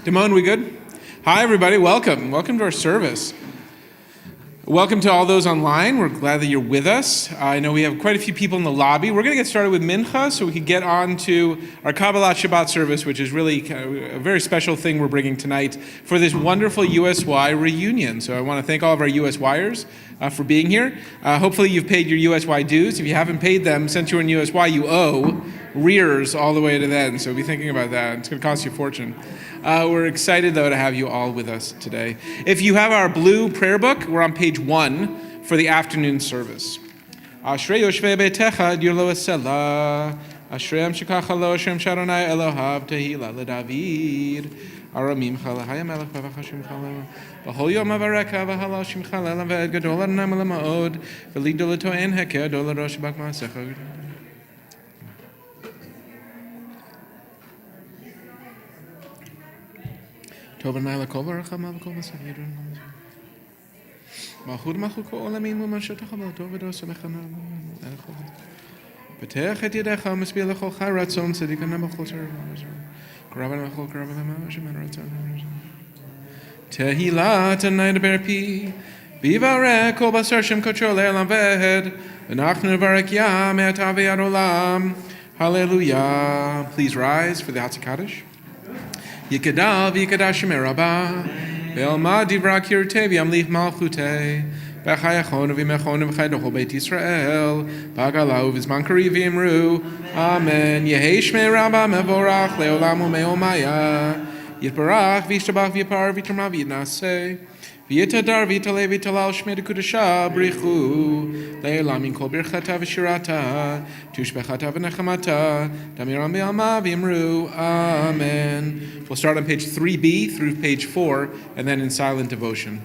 Damon, we good? Hi, everybody. Welcome. Welcome to our service. Welcome to all those online. We're glad that you're with us. I know we have quite a few people in the lobby. We're going to get started with Mincha so we can get on to our Kabbalat Shabbat service, which is really kind of a very special thing we're bringing tonight for this wonderful USY reunion. So I want to thank all of our USYers for being here. Hopefully you've paid your USY dues. If you haven't paid them, since you're in USY, you owe rears all the way to then. So be thinking about that. It's going to cost you a fortune. We're excited, though, to have you all with us today. If you have our blue prayer book, we're on page 1 for the afternoon service. Ashrei yoshvei beitecha dir lo esela. Ashrei amshikacha lo Hashem sharonai Elohav tehila leDavid. Aramim chalahaya melech bavachashim chalel. V'hol yom avareka v'halal shim chalel v'ed gadol adonai melamaod v'ligdol etoen heker dol arosh bak ma'asecha. Tov v'nayla kol v'racha ma'avkol v'savir. Malchut malchut kol olamim u'mashotecha v'tov v'dos v'chana. P'tech et yedecha u'misbih l'chol chai ratzon tzedika nebachol tzar. K'ravan l'chol k'ravan l'ma'ashem en ratzon. Tehillah t'nai deber pi. Bivarek kol basar shem kocho le'elam v'ed. V'nachnu v'arek ya me'ata v'yad olam. Hallelujah. Please rise for the Hatzah Yikadal v'yikadash merabah, ve'elma divra kirtei v'yamlich malchutei, v'chayachon v'imechon v'chaydochol beit Yisrael, v'agalau v'zman kari v'imru, Amen. Yehei shmei rabba mevorach le'olam u'me'omaya, yitbarach v'yishtabach v'yipar v'yitama v'yitnaseh, v'yitadar v'yitalei v'yitalal shmei dekudasha brichu, le'elam min kol birchata v'shirata, tushbechata v'nechamata, damiram v'yalma v'imru, Amen. We'll start on page 3b through page 4, and then in silent devotion.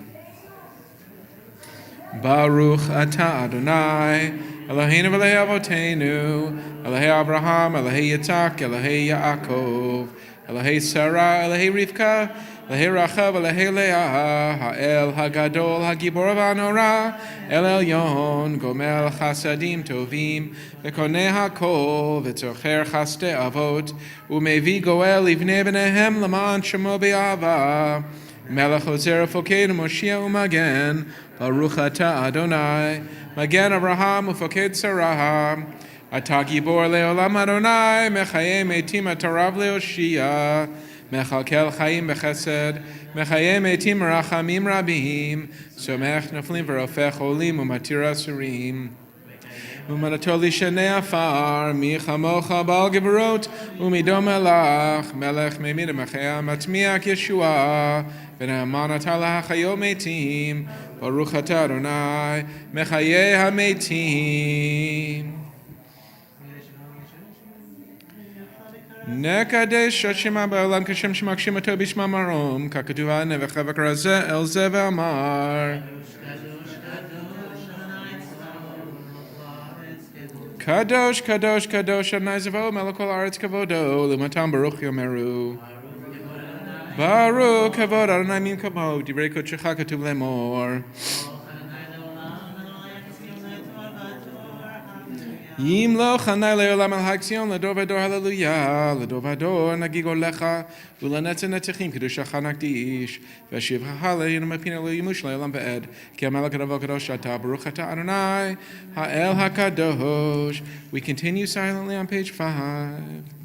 Baruch atah Adonai, Eloheinu v'Elokei avoteinu, Elokei Abraham, Elokei Yitzhak, Elokei Yaakov, Elokei Sarah, Elokei Rivka, Elokei Rachav, Elokei Leah, Ha'el Hagadol, Hagibor v'Hanora, El Elyon, Gomel Chasadim Tovim, V'konei HaKol, V'tzocher Chaste Avot, U'mevi Goel Livnei B'nehem L'man Shemo B'Ava, Melech Ozer Fokeinu Moshiach U'Magen, Baruch atah Adonai, Magen Avraham U'Foked Sarah, Atah Gibor Le'olam Adonai, Mechayei Meitim Atarav Le'Oshia, Mechalkel Chaim B'Chesed, Mechayei Meitim Rachamim Rabim, Somech Noflim V'Rofech Olim U'Matir Asurim, U'Manatol Lishenei Afar, Mi Chamocha Bal Gevorot, U'Midom Elach, Melech Meimid Mechaya Matmiach Yeshua, V'Na'aman Atah L'Hachayot Meitim, Baruch atah Adonai, Mechayei HaMeitim. Nekadesh Shema ba'olam kashem shemakshim ato b'shma marom, kakatuva nevecha v'karazeh el zeh v'amar. Kadosh, Kadosh, Kadosh, Adonai Zevot, Melech kol haaretz kavodo, l'matam baruch yomeru. Baruch kavod Adonai min kavod, divrei kodshecha katuv lemor. Yim lo chanai le'olam al ha'ksiyon l'dor v'dor hallelujah, l'dor v'dor nagigo lecha, v'lanetze netzechim kedushacha nakdish, v'shiv ha'aleinu mepina lo yimush le'olam v'ed, ki ha'melech ha'davol kadosh atah, baruch atah Adonai, ha'el ha'kadosh. We continue silently on page 5.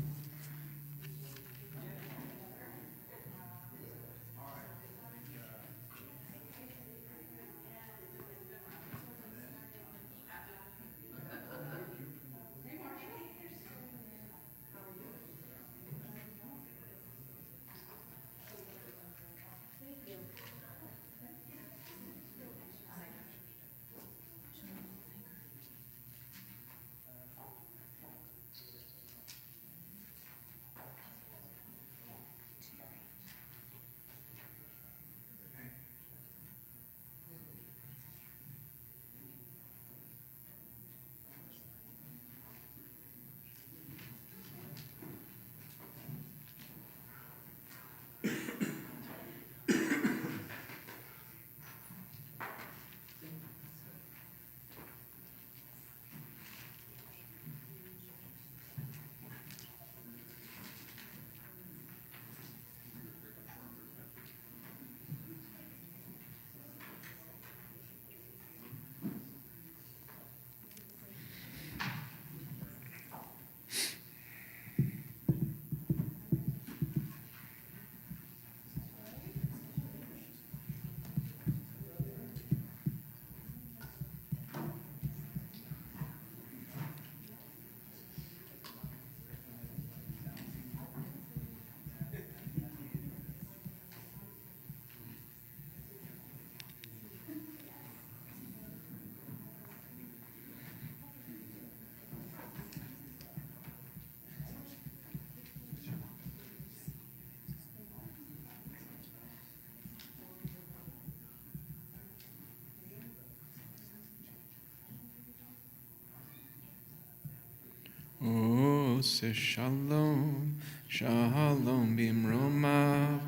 Ose Shalom, Shalom Bimromav,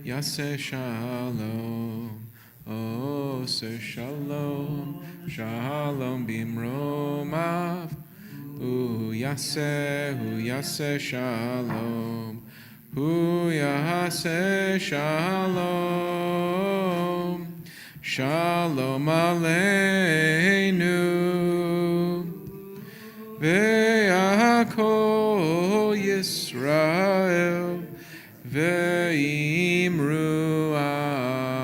Yase Shalom. Ose Shalom, Shalom Bimromav, Yase Shalom. Yase Shalom, Shalom Aleinu, Ve'akol Yisrael, Ve'imru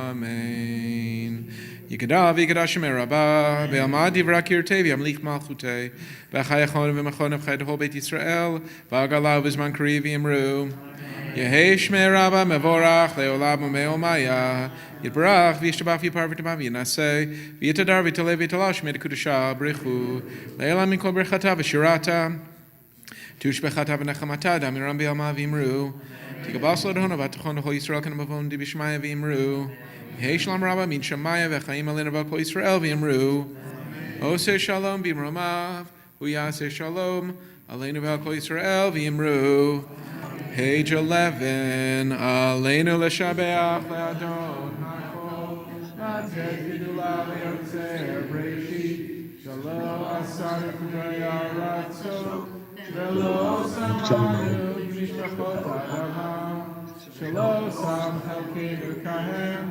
Amen. Yikadav Yikadash Merabah, Ve'amad Divra Kirtei, Ve'amlich Malchutei, Ve'achayachon Ve'machon V'chai D'Hol Beit Yisrael, Ve'agalav V'zman Kari Ve'imru, Yehi Shmei Rabba Mevorach Leolam Umeomaya Yitbarach V'yishtabach V'yipar V'yitamav Yinaseh V'yitadar V'yitalev V'yitalash Shmei Dekudasha Brichu Le'elam Mikol Berchata V'shirata Tushbechata V'nechamata Damiram B'yalma V'imru Tikabas L'Adhona V'atachon D'Chol Yisrael Kanamavon D'Bishmaya V'imru Yehi Shalom Rabba Min Shamaya V'chaim Alena V'Kol Yisrael V'imru Oseh Shalom B'imromav Yaseh Shalom Aleinu V'Kol Yisrael V'imru Page 11, Aleinu l'shabeach le'adon ha'chol, na'tzez v'dula v'yotzer b'reishit, shelo asar v'kudai ha'ratzo, shelo samanu v'mishpachot ha'adam, shelo sam chelkeinu kahem,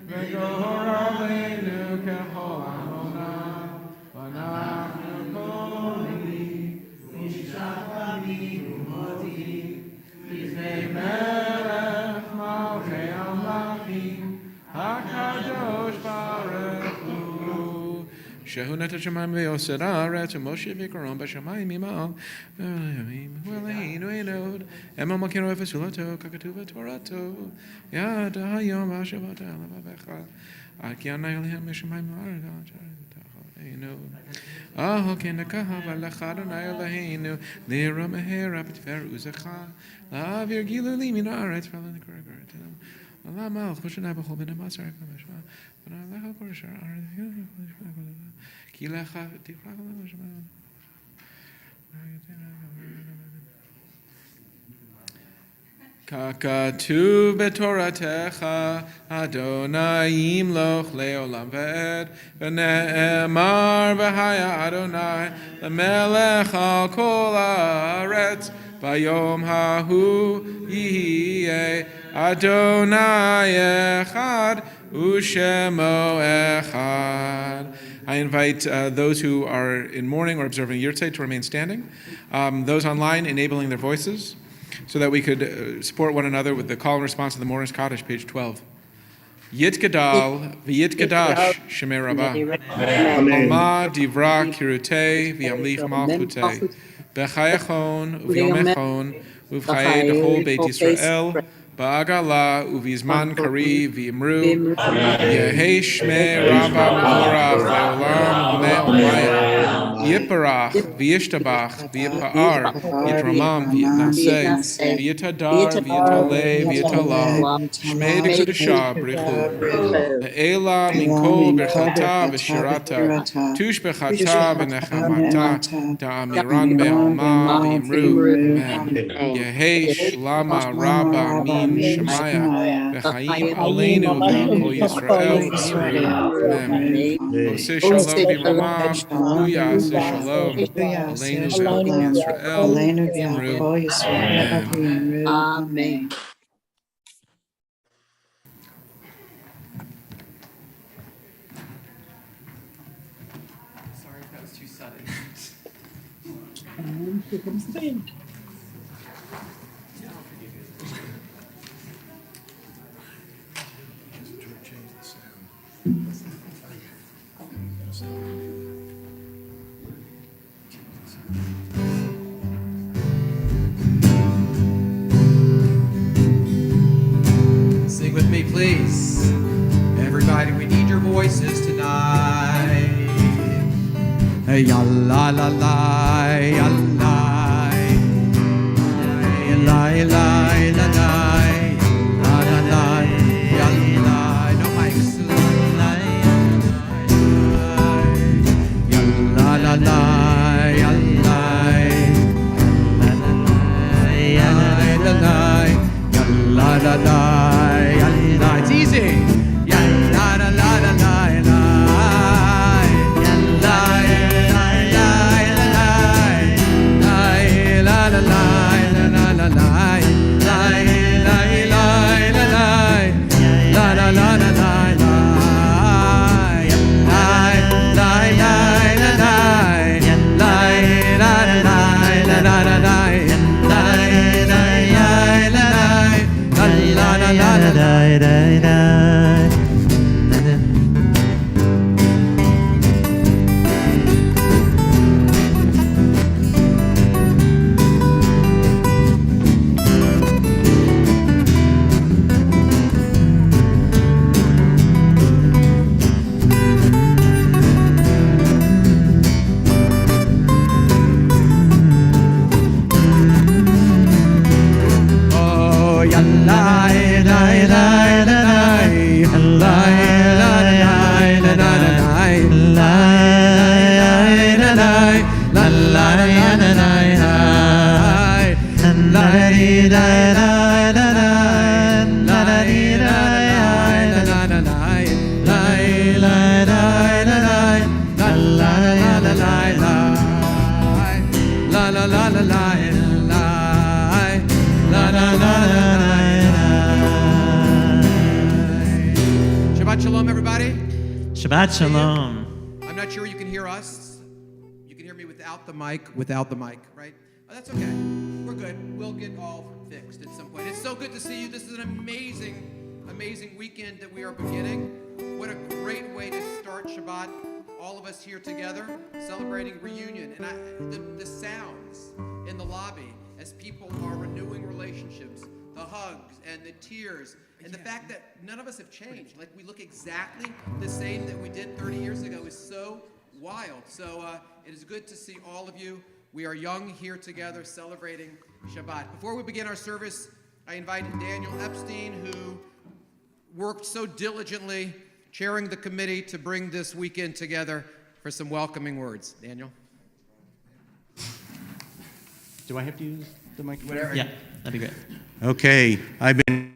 v'gohor aleinu kechol ha'monah, v'anachnu koli, v'nishachani u'moti, Melech Malchei Amlachim HaKadosh Baruch Hu Shehu Natan Shamayim Ve'osed Haaretz Moshe V'Karon B'Shamayim Imal V'Eleinu Enod Ema Makino Efesulato Kakatu V'Torato Yad Hayom V'Shavat Alavecha Akiana Yolihem V'Shamayim V'Aretz Oh, Kenakaha Valachad Eloheinu Lira Mehera B'Tfer Uzecha Lavir Gilu Limin Aretz V'Alen Kuragar Allah Malch V'Shanai B'Chol B'Nei Masar V'Meshma V'Nalecha Korashar Aretz Kilecha V'Tifrach V'Meshma Kakatu betoratecha Adonai yimloch leolam ve'ed v'ne'emar v'haya Adonai l'melech al kol haaretz v'yom hahu yihye Adonai echad u'shemo echad. I invite those who are in mourning or observing Yurtzeit to remain standing. Those online enabling their voices, so that we could support one another with the call and response to the Morris Kaddish, page 12. Yit Gadal, V'yit Gadash, Shemei Rabbah. Alma Divra Kirutei, V'yamlich Malchutei. B'chayachon, V'yomechon, V'chayei D'Chol Beit Yisrael. Ba'agala, Uvizman Kari, V'imru. Yehi Shmei Rabbah Mevorach, Le'olam U'me'omaya. Yiparach, V'yishtabach, V'yipa'ar, Yitramam, V'yitnaseh, V'yitadar, V'yitaleh, V'yitalah, Shmei Dekudasha Brichu, Le'ela Minkol Berchata V'shirata, Tushbechata V'nechamata, Da'amiran Be'alma V'imru, Amen. Yehi Shlama Rabba Min Shemaya, V'chaim Aleinu V'Kol Yisrael V'imru, Amen. Oseh Shalom B'Romav, Yaseh Shalom, Aleinu V'Kol Yisrael, Amen. Sorry if that was too sudden. Here comes the band. Sing with me, please. Everybody, we need your voices tonight. Hey, ya la la la, ya la, la la la la la, ya la, no mics, la la la, ya la. Shabbat Shalom, everybody. Shabbat Shalom. I'm not sure you can hear us. You can hear me without the mic, right? Oh, that's okay. We're good. We'll get all fixed at some point. It's so good to see you. This is an amazing weekend that we are beginning. What a great way to start Shabbat. All of us here together celebrating reunion. And the sounds in the lobby as people are renewing relationships, the hugs and the tears, and the fact that none of us have changed. Like, we look exactly the same that we did 30 years ago is so wild. So it is good to see all of you. We are young here together celebrating Shabbat. Before we begin our service, I invite Daniel Epstein, who worked so diligently chairing the committee to bring this weekend together, for some welcoming words. Daniel? Do I have to use the mic? Whatever. Yeah, that'd be great. Okay, I've been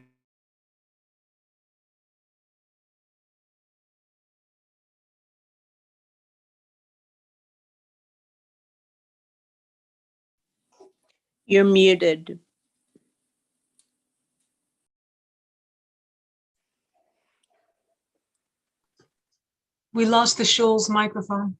You're muted. We lost the Shoals microphone.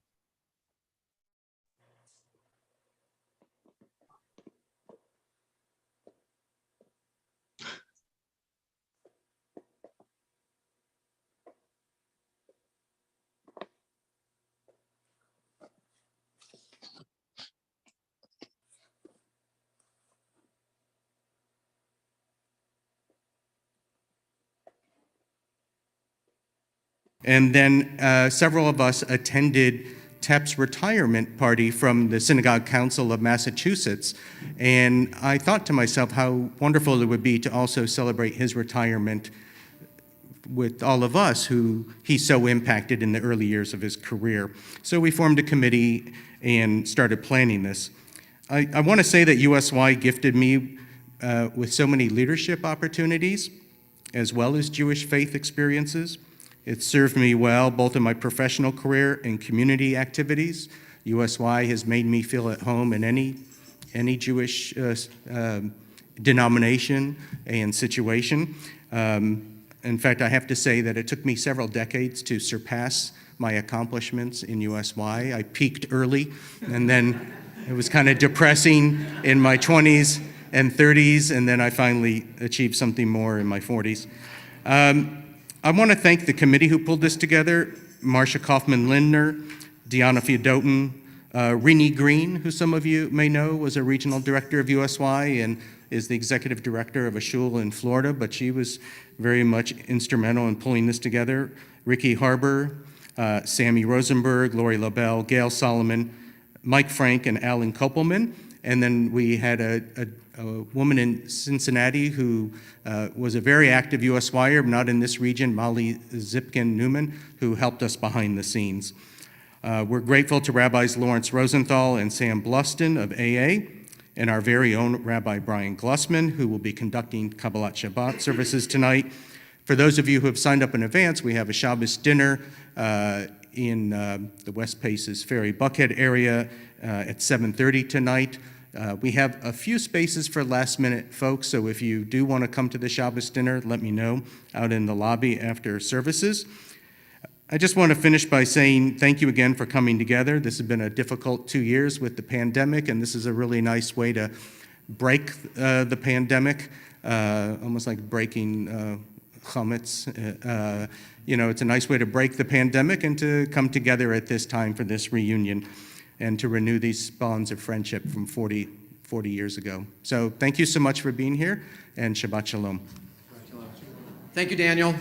And then several of us attended Tep's retirement party from the Synagogue Council of Massachusetts. And I thought to myself how wonderful it would be to also celebrate his retirement with all of us who he so impacted in the early years of his career. So we formed a committee and started planning this. I want to say that USY gifted me with so many leadership opportunities, as well as Jewish faith experiences. It served me well, both in my professional career and community activities. USY has made me feel at home in any Jewish denomination and situation. In fact, I have to say that it took me several decades to surpass my accomplishments in USY. I peaked early, and then it was kind of depressing in my 20s and 30s, and then I finally achieved something more in my 40s. I want to thank the committee who pulled this together, Marcia Kaufman-Lindner, Deanna Feodotin, Rini Green, who some of you may know was a regional director of USY and is the executive director of a shul in Florida, but she was very much instrumental in pulling this together. Ricky Harbour, Sammy Rosenberg, Lori LaBelle, Gail Solomon, Mike Frank, and Alan Kopelman. And then we had a woman in Cincinnati who was a very active USYer, not in this region, Molly Zipkin-Newman, who helped us behind the scenes. We're grateful to Rabbis Lawrence Rosenthal and Sam Bluston of AA, and our very own Rabbi Brian Glussman, who will be conducting Kabbalat Shabbat services tonight. For those of you who have signed up in advance, we have a Shabbos dinner in the West Paces Ferry Buckhead area at 7:30 tonight. We have a few spaces for last-minute folks, so if you do want to come to the Shabbos dinner, let me know out in the lobby after services. I just want to finish by saying thank you again for coming together. This has been a difficult 2 years with the pandemic, and this is a really nice way to break the pandemic, almost like breaking chametz. It's a nice way to break the pandemic and to come together at this time for this reunion and to renew these bonds of friendship from 40 years ago. So thank you so much for being here, and Shabbat Shalom. Thank you, Daniel.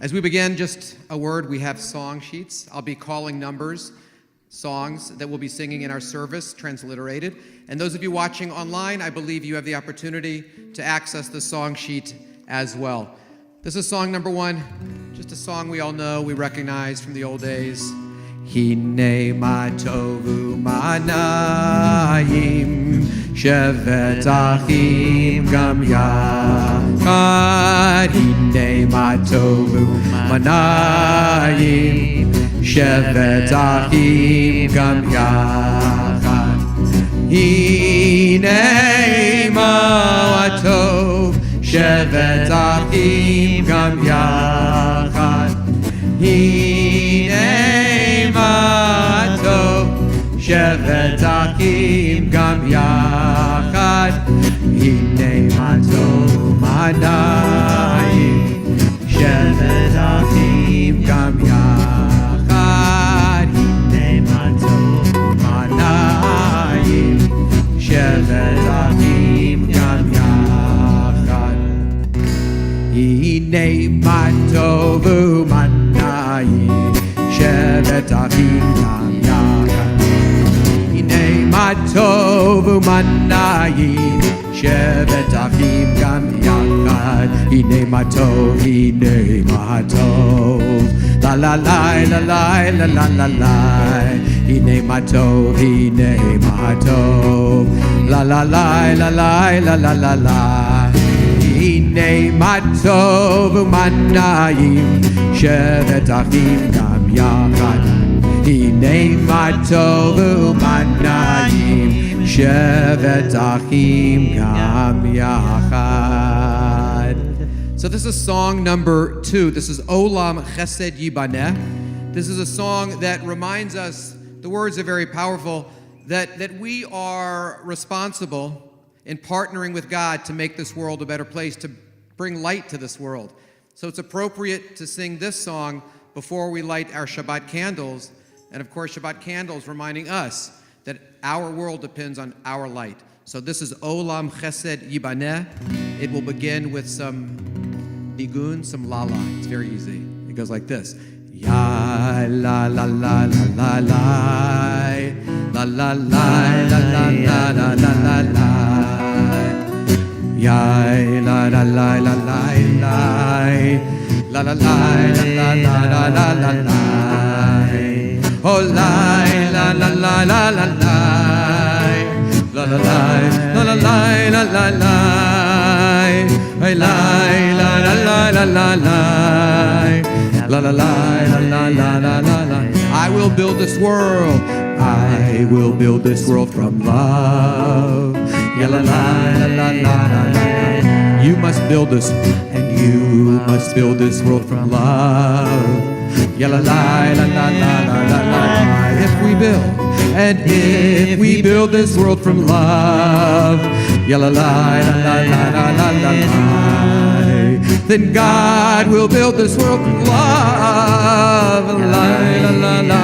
As we begin, just a word, we have song sheets. I'll be calling numbers, songs that we'll be singing in our service, transliterated. And those of you watching online, I believe you have the opportunity to access the song sheet as well. This is song number 1, just a song we all know, we recognize from the old days. Hine ma tovu manayim shevet achim gam yachad. Hine ma tovu manayim shevet achim gam yachad. Hine ma tov שבת אחים גם יחד. הנה מה טוב, שבת אחים גם יחד. הנה מה טוב מה נעים, שבת אחים גם יחד. הנה מה טוב מה נעים, שבת אחים גם יחד. הנה מה טוב ומה נעים, שבת אחים גם יחד. הנה מה טוב ומה נעים, שבת אחים גם יחד. הנה מה טוב, הנה מה טוב, לה לה לה לה לה לה לה לה לה. הנה מה טוב, הנה מה טוב, לה לה לה לה לה לה לה לה לה. הנה מה טוב ומה נעים, שבת אחים גם יחד. הנה מה טוב ומה נעים, שבת אחים גם יחד. So this is song number 2. This is Olam Chesed Yibaneh. This is a song that reminds us, the words are very powerful, that we are responsible in partnering with God to make this world a better place, to bring light to this world. So it's appropriate to sing this song before we light our Shabbat candles. And of course, Shabbat candles reminding us that our world depends on our light. So this is Olam Chesed Yibaneh. It will begin with some nigun, some la-la. It's very easy. It goes like this. Ya la la la la la la, la la la la la la la la la la. Ya la la la la la la, la la la la la la la la la. Oh la la la la la la la, la la la la la la la la la. Hey la la la la la la la. La la la la la la la la la. I will build this world. I will build this world from love. Ya la la la la la la la. You must build this, and you must build this world from love. Ya la la la la la la la la. If we build, and if we build this world from love, ya la la la la la la la la. Then God will build this world from love. La la la la la la.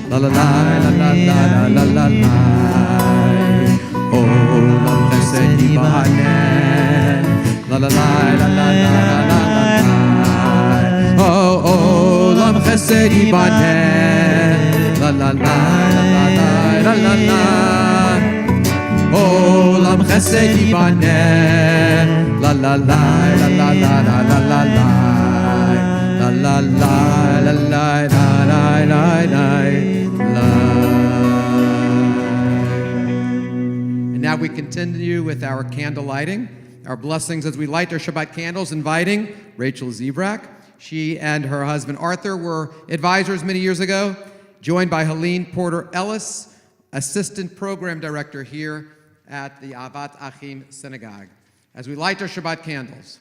La la la la la la la la la. Olam Chesed Yibaneh. La la la la la la la la. Oh, Olam Chesed Yibaneh. La la la la la la la la. Olam Chesed Yibaneh. La la la la la la la la la la. La la la la la la la la la. And now we continue with our candle lighting, our blessings as we light our Shabbat candles, inviting Rachel Zebrak. She and her husband Arthur were advisors many years ago, joined by Helene Porter Ellis, assistant program director here at the Avat Achim Synagogue. As we light our Shabbat candles,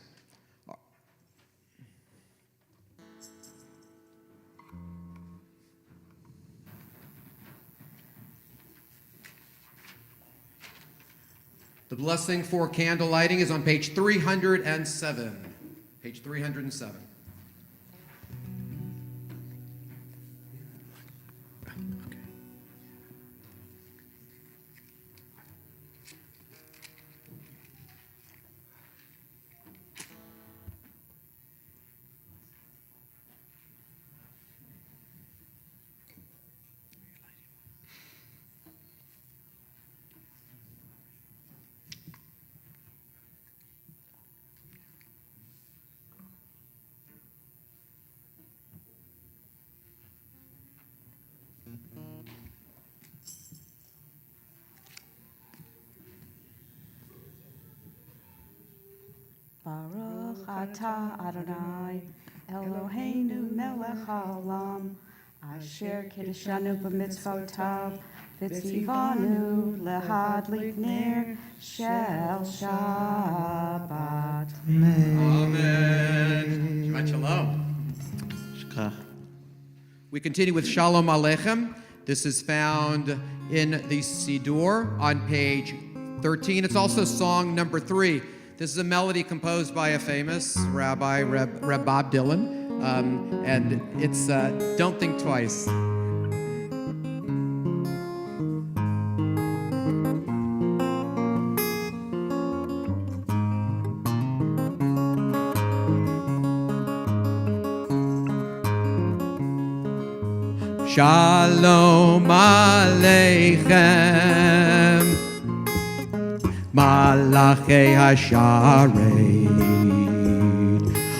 the blessing for candle lighting is on page 307. Page 307. Baruch atah Adonai, Eloheinu melech haolam, asher kiddushanu b'mitzvotav, v'tzivanu lehadlik ner shel Shabbat. Amen. Shabbat shalom. Shkach. We continue with Shalom Aleichem. This is found in the Siddur on page 13. It's also song number 3. This is a melody composed by a famous rabbi, Reb Bob Dylan, and it's Don't Think Twice. Shalom Aleichem, Malachei Hasharet.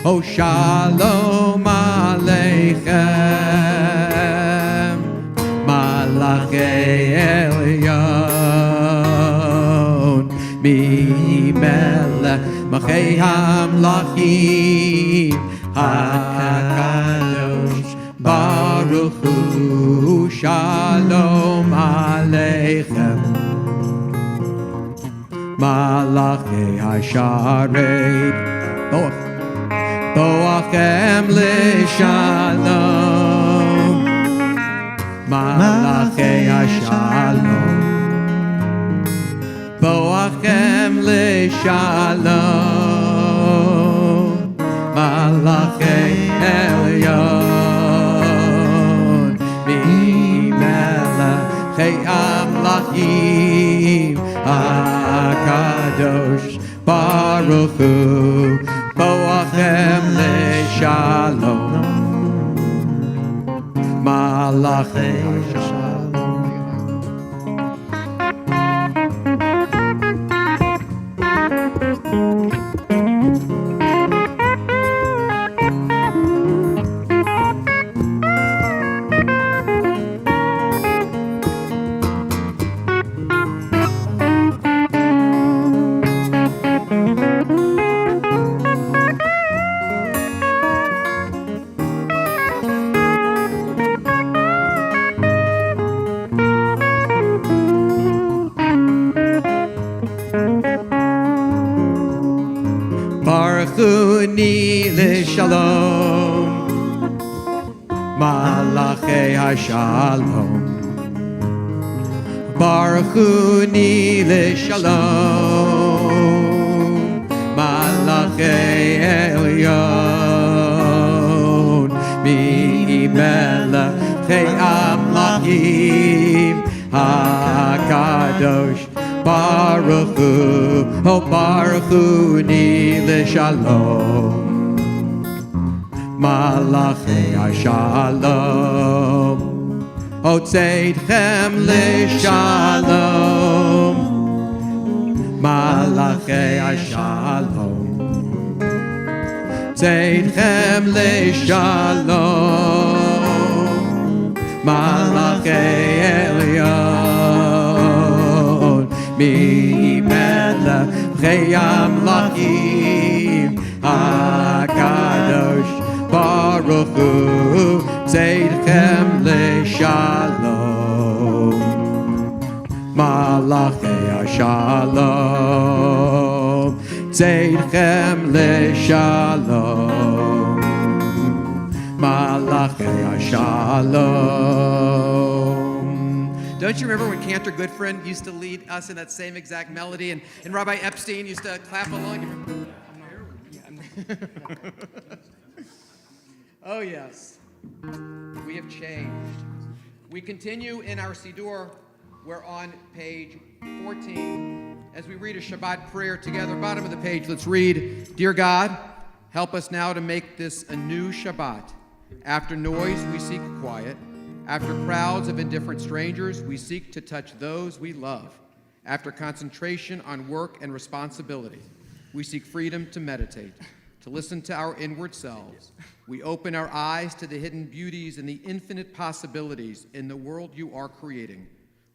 Oh, Shalom Aleichem, Malachei Elyon, Mimelech Machei Hamlachim, HaKadosh Baruch Hu, Shalom Aleichem, Malachei Hasharet. Boachem L'Shalom, Malachei Hashalom. Boachem L'Shalom, Malachei Elyon, Mimelachei Amlachim, HaKadosh Baruch Hu, Boachem L'Shalom, Malachei Hashalom. Baruchuni L'Shalom, Malachei Hashalom. Baruchuni L'Shalom, Malachei Elyon, Mimelachei Amlachim, HaKadosh Baruch Hu, oh Baruchuni L'Shalom, Malachei Hashalom, oh Tzeidchem L'Shalom, Malachei Hashalom, Tzeidchem L'Shalom, Malachei Elyon, Mimelachei Amlachim, HaKadosh Baruch Hu, Tzeidchem L'Shalom, Malachei Hashalom, Tzeidchem L'Shalom, Malachei Hashalom. Don't you remember when Cantor Goodfriend used to lead us in that same exact melody, and Rabbi Epstein used to clap along? Oh, yes. We have changed. We continue in our Siddur. We're on page 14. As we read a Shabbat prayer together, bottom of the page, let's read, Dear God, help us now to make this a new Shabbat. After noise, we seek quiet. After crowds of indifferent strangers, we seek to touch those we love. After concentration on work and responsibility, we seek freedom to meditate, to listen to our inward selves. We open our eyes to the hidden beauties and the infinite possibilities in the world you are creating.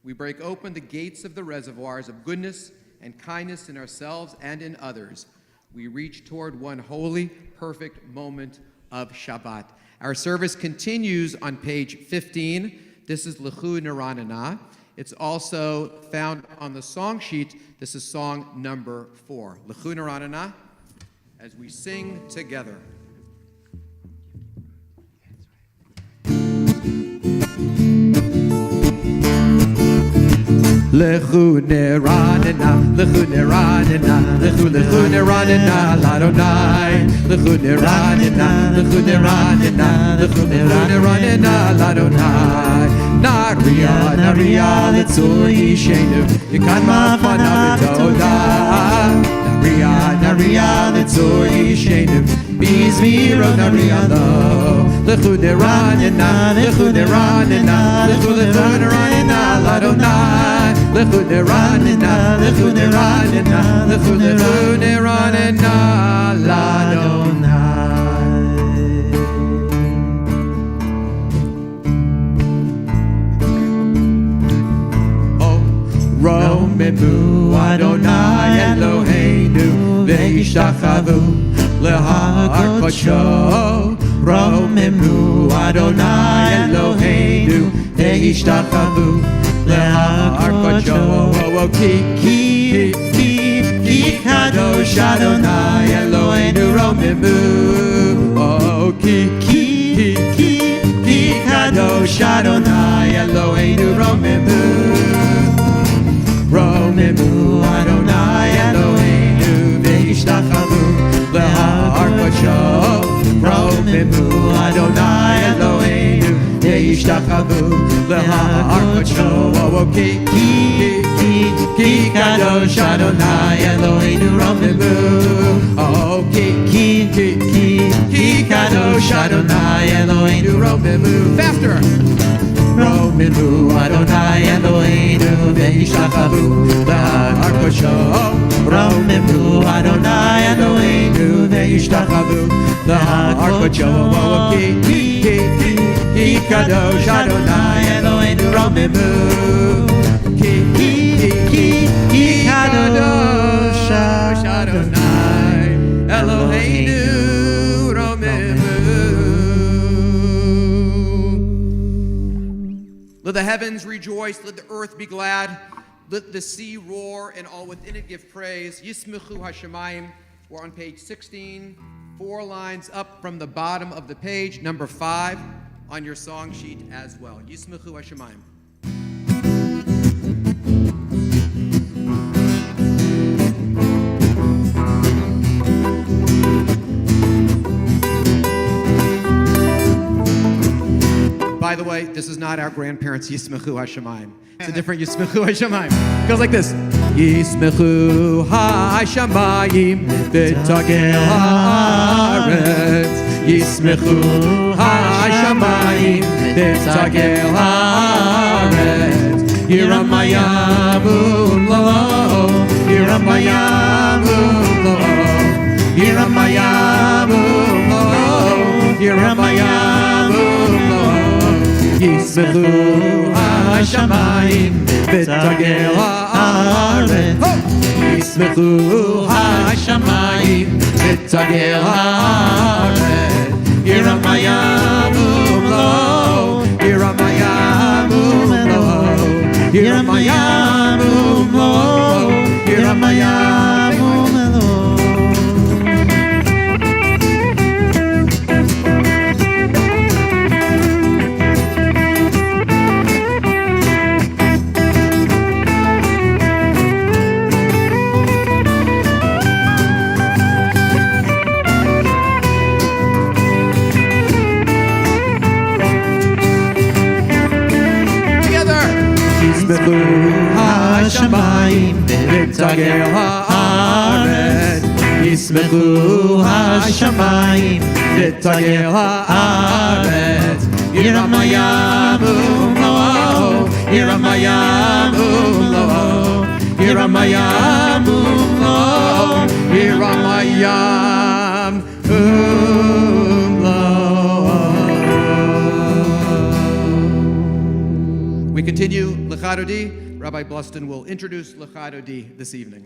We break open the gates of the reservoirs of goodness and kindness in ourselves and in others. we reach toward one holy, perfect moment of Shabbat. Our service continues on page 15. This is Lechu Neranena. It's also found on the song sheet. This is song number 4. Lechu Neranena, as we sing together. Lechu neranena, lechu neranena, lechu neranena, ladonai. Lechu neranena, lechu neranena, lechu neranena, ladonai. Naria, naria, letzur yishenu, yikan mafana b'toda. Naria, naria, letzur yishenu, bizmiro naria lo. Lechu neranena, lechu neranena, lechu neranena, ladonai. Lechu neranena, lechu neranena, lechu neranena, ladonai. Oh, Romemu Adonai Eloheinu ve'ishtachavu lehar kodsho. Romemu Adonai Eloheinu ve'ishtachavu lehar kodsho. Ki kadosh Adonai Eloheinu romemu. Oh, ki kadosh Adonai Eloheinu romemu. Romemu Adonai Eloheinu ve'ishtachavu lehar kodsho. Romemu Adonai Eloheinu ve'ishtachavu lehar kodsho. Ki kadosh Adonai Eloheinu romemu. Oh, ki kadosh Adonai Eloheinu romemu. Faster. Romemu Adonai Eloheinu ve'ishtachavu lehar kodsho. Romemu Adonai Eloheinu ve'ishtachavu lehar kodsho. Ki kadosh Adonai Eloheinu romemu. Ki kadosh Adonai Eloheinu romemu. Let the heavens rejoice, let the earth be glad, let the sea roar, and all within it give praise. Yismechu Hashemayim. We're on page 16, 4 lines up from the bottom of the page, number 5 on your song sheet as well. Yismechu Hashemayim. By the way, this is not our grandparents' Yismechu Hashemayim. It's a different Yismechu Hashemayim. It goes like this. Yismechu Hashemayim v'tagel haaretz. Yismechu Hashemayim v'tagel haaretz. Yiramayam lo, Yiramayam lo, Yiramayam lo, Yiramayam lo. Yismechu Hashemayim v'tagel haaretz. Yismechu Hashemayim v'tagel haaretz. Yiramayam lo, Yiramayam lo, Yiramayam lo, Yiramayam lo. Yismechu Hashemayim v'tagel haaretz. Yismechu Hashemayim v'tagel haaretz. Yiramayam lo, Yiramayam lo, Yiramayam lo, Yiramayam lo. We continue L'chadodi. Rabbi Bluston will introduce L'chadodi this evening.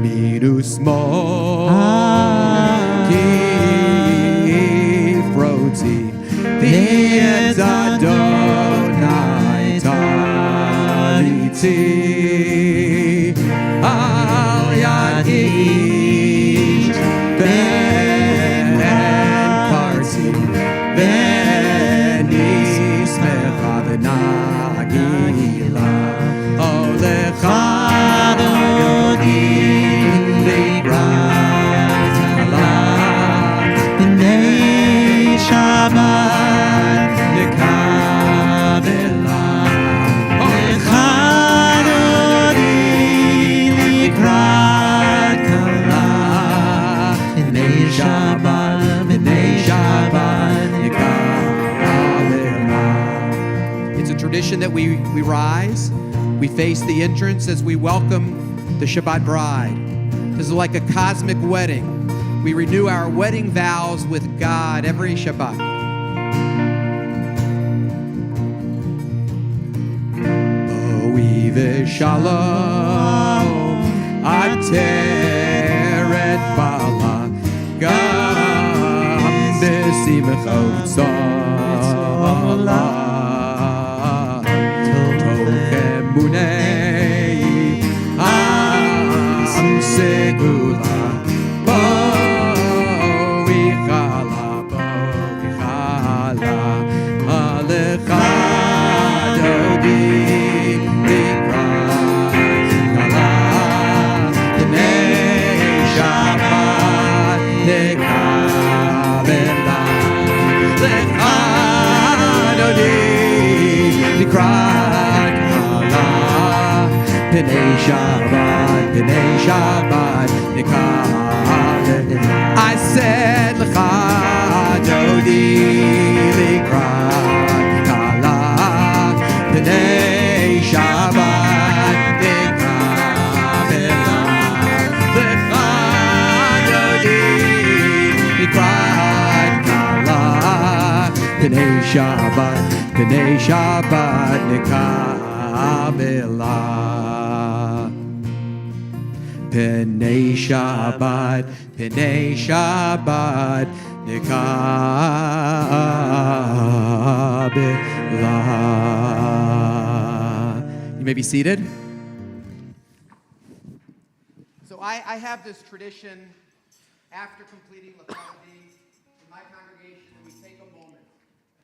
minus mo ki froti the Adonai tariti al yad ish ben parti ben ismecha v'nagila olecha It's a tradition that we rise, we face the entrance as we welcome the Shabbat bride. This is like a cosmic wedding. We renew our wedding vows with God every Shabbat. Oive shalom ateret bala gam besimcha tzala tochem munei am segula B'nei Shabbat, I said l'cha dodi likrat kala B'nei Shabbat l'cha dodi likrat kala B'nei Shabbat nikabela P'nei Shabbat nikabela. You may be seated. So I have this tradition after completing Lachavi in my congregation, we take a moment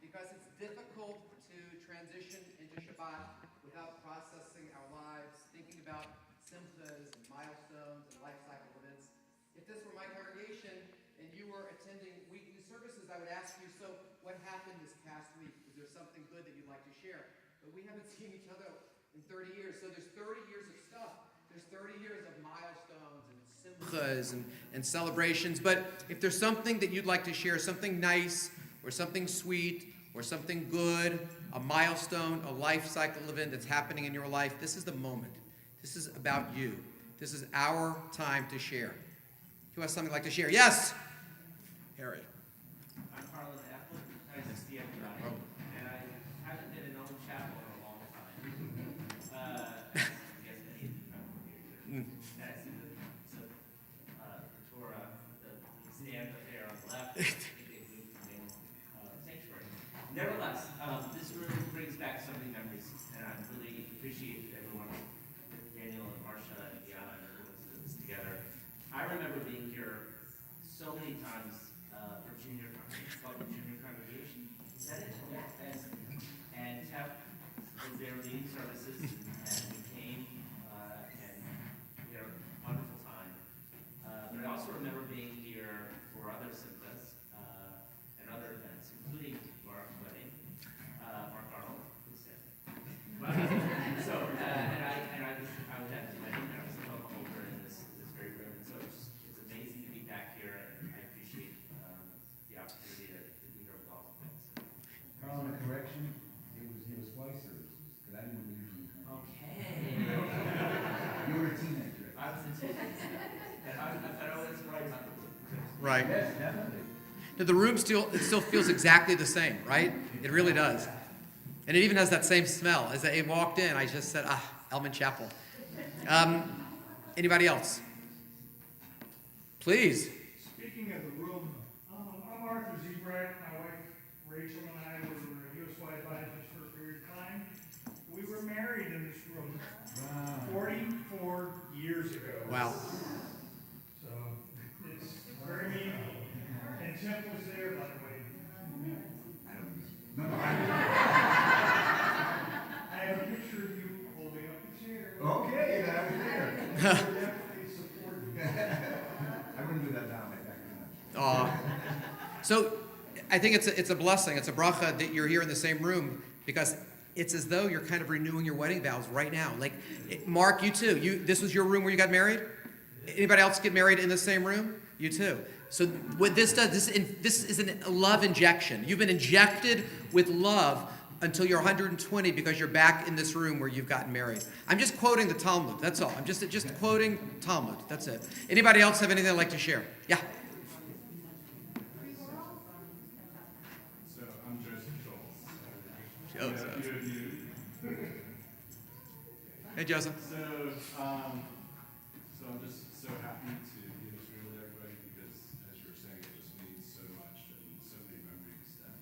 because it's difficult to transition into Shabbat without processing our lives, thinking about simchas and milestones and life cycle events. If this were my congregation and you were attending weekly services, I would ask you, so what happened this past week? Is there something good that you'd like to share? But we haven't seen each other in 30 years, so there's 30 years of stuff. There's 30 years of milestones and simchas and celebrations. But if there's something that you'd like to share, something nice or something sweet or something good, a milestone, a life cycle event that's happening in your life, this is the moment. This is about you. This is our time to share. Who has something like to share? Yes? Harry. I'm Harlan Apple. Nice to see everybody. And I haven't been in Old Chapel in a long time. I guess many of you probably here. And I see the Torah, the stand up there on the left. I think they moved to the sanctuary. Nevertheless, this really brings back so many memories, and I really appreciate everyone, Daniel and Marcia and Diana and everyone who's put this together. I remember being here so many times for junior congregation. Is that it? Yeah. And Tef was there leading services, and we came and we had a wonderful time. But I also remember being here for other simchas and other events, including Mark's wedding. Mark Arnold, who's said. So, and I was at his wedding, and I was a holder in this very room. And so it's amazing to be back here, and I appreciate the opportunity to be here with all of us. Carl, a correction, it was twice services, because I didn't usually come. Okay. You were a teenager. I was a teenager. And I thought I was right about the Right. Yes, definitely. Now, the room still feels exactly the same, right? It really does. And it even has that same smell. As I walked in, I just said, Elman Chapel. Anybody else? Please. Speaking of the room, I'm Arthur Zebrak. My wife Rachel and I were USY advisors for a period of time. We were married in this room 44 years ago. Wow. So it's very meaningful. And Tim was there, by the way. I have a picture of you holding up the chair. Okay, that was there. Definitely supporting. I wouldn't do that now, my back. So I think it's a blessing. It's a bracha that you're here in the same room because it's as though you're kind of renewing your wedding vows right now. Like, Mark, you too. This was your room where you got married? Anybody else get married in the same room? You too. So what this does, this is a love injection. You've been injected with love until you're 120 because you're back in this room where you've gotten married. I'm just quoting the Talmud. That's all. I'm just quoting Talmud. That's it. Anybody else have anything they'd like to share? Yeah. So I'm Joseph Schultz. Hey, Joseph. So I'm just so happy to be in this room with everybody because, as you were saying, it just means so much and so many memories. And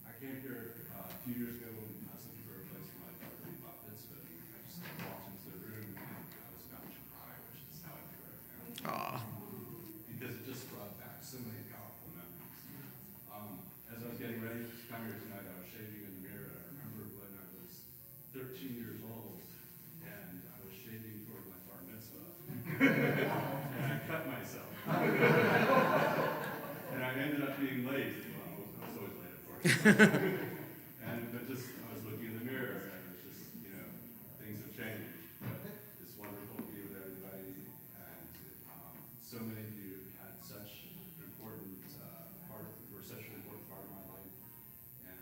I came here a few years ago when I was looking for a place for my daughter to be bat mitzvah. I just walked into the room and I was about to cry, which is how I feel right now. Because it just brought back so many powerful memories. As I was getting ready to come here tonight, I was shaving in the mirror. I remember when I was 13 years old and I was shaving for my bar mitzvah. And I cut myself. And I ended up being late. Well, I was always late, of course. But just, I was looking in the mirror and it was just, things have changed. But it's wonderful to be with everybody. And so many of you had such an important were such an important part of my life. And,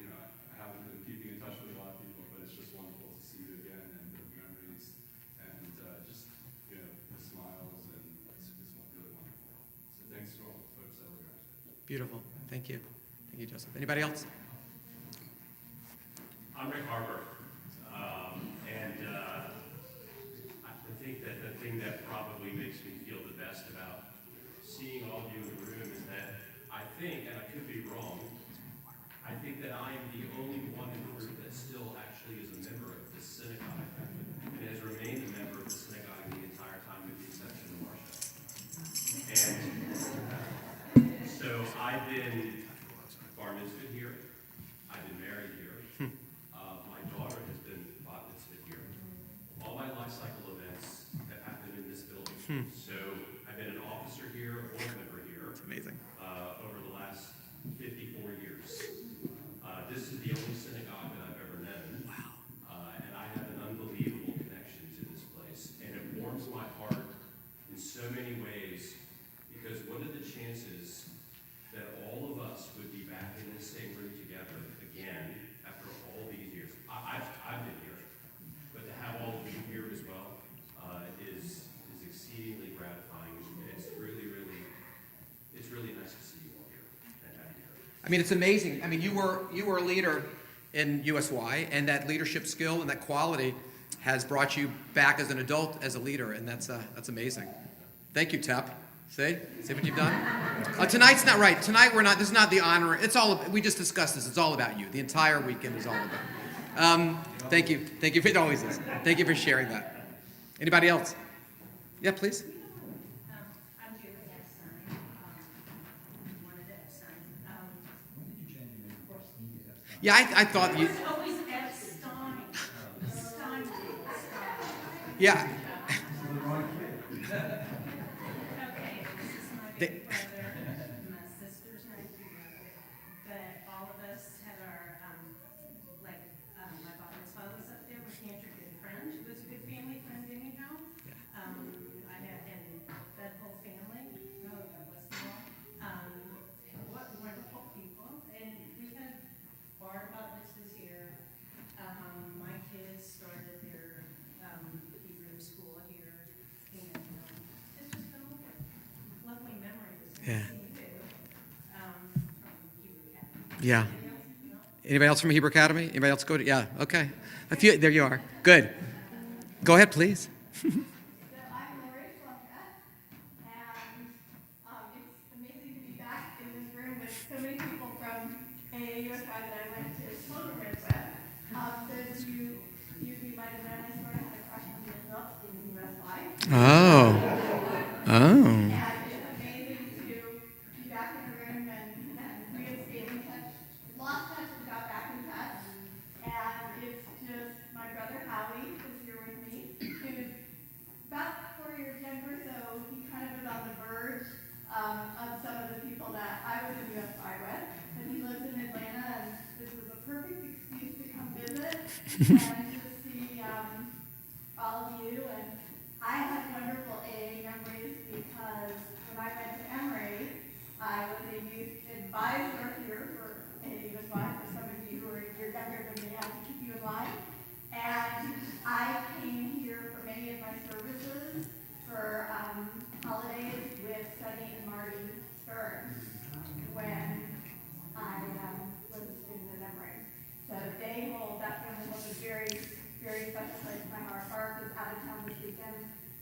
I haven't been keeping in touch with a lot of people, but it's just wonderful to see you again and the memories and just, the smiles, and it's really wonderful. So thanks to all the folks that were here. Beautiful. Thank you. Thank you, Joseph. Anybody else? I'm Rick Harper, and I think that the thing that probably makes me feel the best about seeing all of you in the room is that I think, and I could be wrong, I think that I am the only one in the group that still actually is a member of this synagogue and has remained a member of the synagogue the entire time with the exception of Marcia. And so I've been bar mitzvah here. I've been married here. My daughter has been bat mitzvah here. All my life cycle events have happened in this building. So I've been an officer here, a board member here. It's amazing. Over the last 54 years. This is the only synagogue that I've ever known. Wow. And I have an unbelievable connection to this place. And it warms my heart in so many ways because what are the chances that all of us would be back in this same room together again after all these years? I've been here, but to have all of you here as well is exceedingly gratifying. It's really nice to see you all here and have you here. I mean, it's amazing. I mean, you were a leader in USY, and that leadership skill and that quality has brought you back as an adult, as a leader, and that's amazing. Thank you, Tep. See what you've done? Tonight's not right. Tonight we're not. This is not the honor. It's all. We just discussed this. It's all about you. The entire weekend is all about. Thank you. Thank you. It always is. Thank you for sharing that. Anybody else? Yeah, please. I'm Julie Epstein, one of the Epstein. Yeah, I thought you. It's always Epstein. Epstein. Yeah. Okay, this is my big brother, my sister's 19-year-old, but all of us had our, my bar mitzvah was up there with Cantor, good friend. She was a good family friend anyhow. I had, and that whole family, God bless them all. What wonderful people. And we had bar mitzvahs here. My kids started their Hebrew school here. And it's just been lovely memories. Yeah. From Hebrew Academy. Yeah. Anybody else from Hebrew Academy? Anybody else go to? Yeah. Okay. A few. There you are. Good. Go ahead, please. I'm Lori Flocka. and to see all of you. And I have wonderful AA memories because when I went to Emory, I was a youth advisor here for USY. For some of you who are you're younger than me, I have to keep you in line. And I came here for many of my services for holidays with Sunny and Marty Stern when I was a student at Emory. So that family holds a very, very special place in my heart. Mark is out of town this weekend.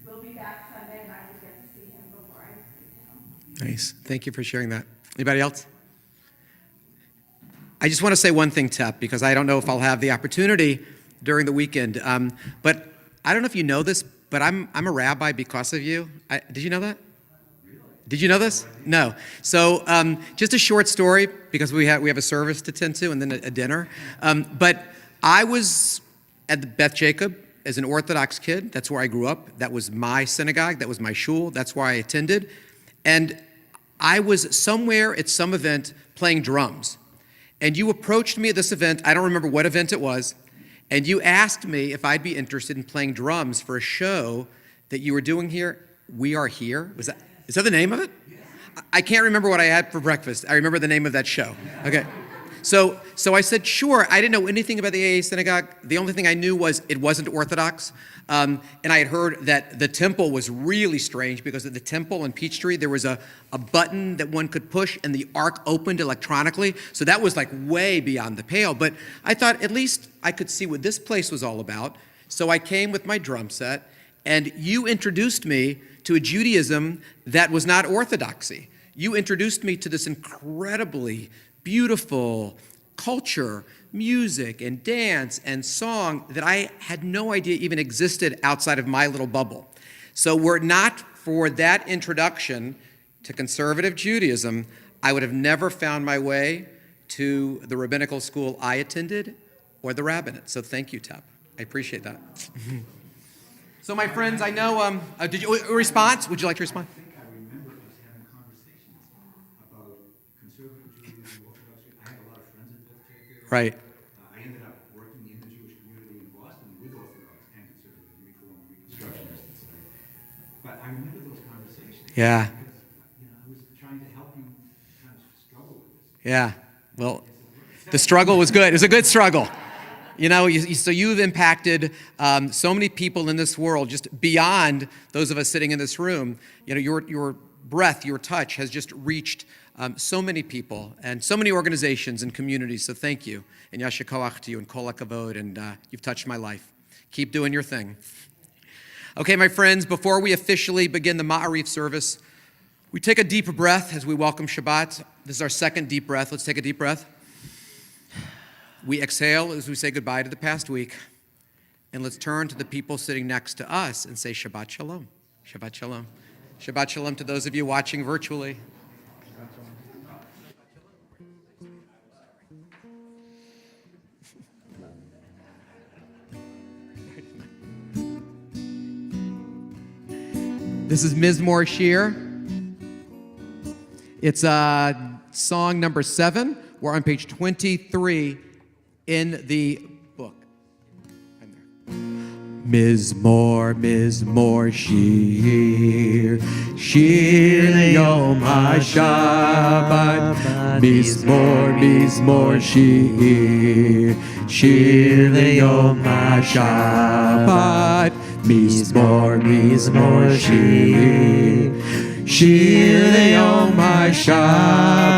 We'll be back Sunday, and I will get to see him before I leave town. Nice. Thank you for sharing that. Anybody else? I just want to say one thing, Tep, because I don't know if I'll have the opportunity during the weekend. But I don't know if you know this, but I'm a rabbi because of you. Did you know that? Did you know this? No. So just a short story, because we have a service to tend to and then a dinner. But I was at the Beth Jacob as an Orthodox kid. That's where I grew up. That was my synagogue. That was my shul. That's where I attended. And I was somewhere at some event playing drums. And you approached me at this event. I don't remember what event it was. And you asked me if I'd be interested in playing drums for a show that you were doing here. We Are Here. Is that the name of it? I can't remember what I had for breakfast. I remember the name of that show. Okay. So I said, sure. I didn't know anything about the AA synagogue. The only thing I knew was it wasn't Orthodox. And I had heard that the temple was really strange because at the temple in Peachtree, there was a button that one could push and the ark opened electronically. So that was like way beyond the pale. But I thought at least I could see what this place was all about. So I came with my drum set and you introduced me to a Judaism that was not orthodoxy. You introduced me to this incredibly beautiful culture, music and dance and song that I had no idea even existed outside of my little bubble. So were it not for that introduction to conservative Judaism, I would have never found my way to the rabbinical school I attended or the rabbinate. So thank you, Tep. I appreciate that. So my friends, I know, did you, a response? Would you like to respond? I think I remember us having conversations about conservative Judaism, Orthodox. I had a lot of friends at Beth Jacob. Right. I ended up working in the Jewish community in Boston with Orthodox and conservative Reform and Reconstructionists. But I remember those conversations. Yeah. Because, I was trying to help you kind of struggle with this. Yeah. Well, the struggle was good. It was a good struggle. You know, so you've impacted so many people in this world, just beyond those of us sitting in this room. You know, your breath, your touch has just reached so many people and so many organizations and communities. So thank you, and yasher koach to you, and kol hakavod, and you've touched my life. Keep doing your thing. Okay, my friends, before we officially begin the Ma'arif service, we take a deep breath as we welcome Shabbat. This is our second deep breath. Let's take a deep breath. We exhale as we say goodbye to the past week. And let's turn to the people sitting next to us and say Shabbat Shalom. Shabbat Shalom. Shabbat Shalom to those of you watching virtually. This is Mizmor Shir. It's song number 7. We're on page 23 in the book. Mizmor, Mizmor Shir, Shir Yom HaShabbat. Mizmor, Mizmor Shir, Shir Yom HaShabbat. Mizmor, Mizmor Shir, Shir Yom HaShabbat.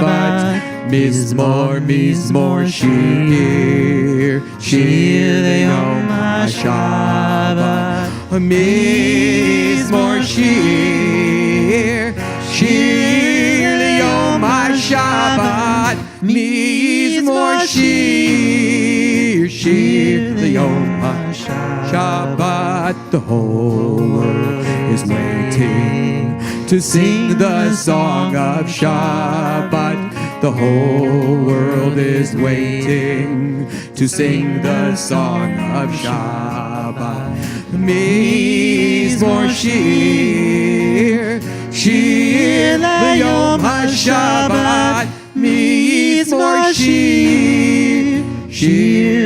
Mizmor, Mizmor Shir, Shir Yom HaShabbat. Mizmor Shir, Shir Yom HaShabbat. Mizmor Shir, Shir Yom HaShabbat. The whole world is waiting to sing the song of Shabbat. The whole world is waiting to sing the song of Shabbat. Mizmor Shir, Shir Yom HaShabbat. Mizmor Shir, Shir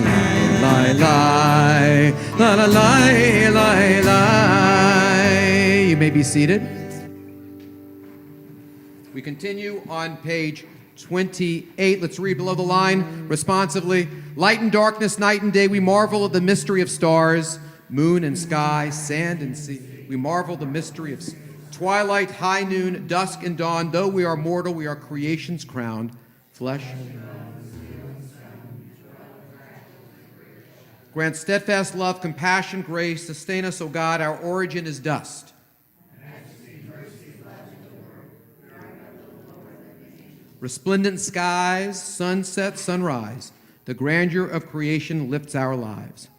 la la la. You may be seated. We continue on page 28. Let's read below the line responsively. Light and darkness, night and day, we marvel at the mystery of stars, moon and sky, sand and sea. We marvel the mystery of twilight, high noon, dusk and dawn. Though we are mortal, we are creation's crowned flesh. Grant steadfast love, compassion, grace. Sustain us, O God. Our origin is dust. Resplendent skies, sunset, sunrise. The grandeur of creation lifts our lives.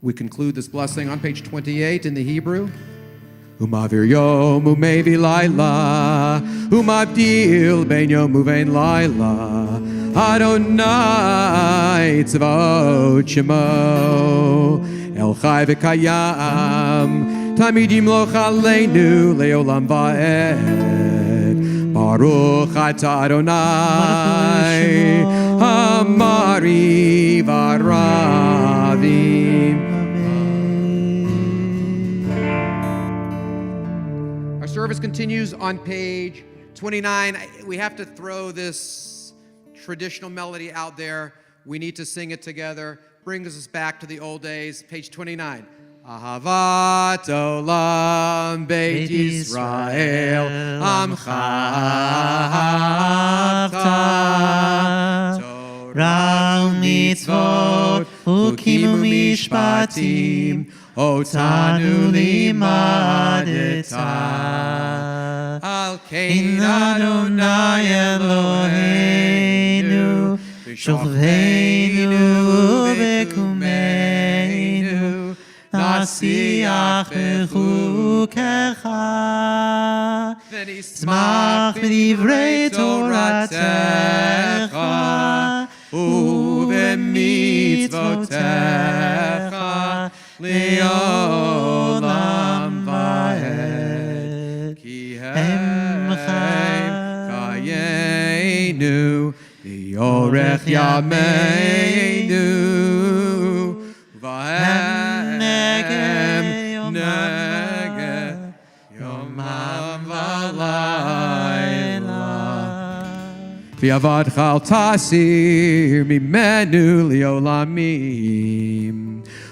We conclude this blessing on page 28 in the Hebrew. Umavir yom umevi laila, umavdil ben yom uvein laila, Adonai tzvot shemo, El chai v'kayam, Tamid yimloch aleinu leolam va'ed, Baruch atah Adonai, Hamari v'aravim. Service continues on page 29. We have to throw this traditional melody out there. We need to sing it together. Brings us back to the old days. Page 29. Ahavat olam beit Yisrael amcha ahavta Torah mitzvot ukim mishpatim Otanu limadeta Al kein Adonai Eloheinu B'sholveinu v'kumeinu Nasiach b'chukecha Tzmach b'divrei Toratecha U'v'mitzvotecha Leolam va'ed Ki hem chayenu Liorech yameinu Va'hem negeh Yomam v'layla V'yavadcha al tasir Mimenu leolamim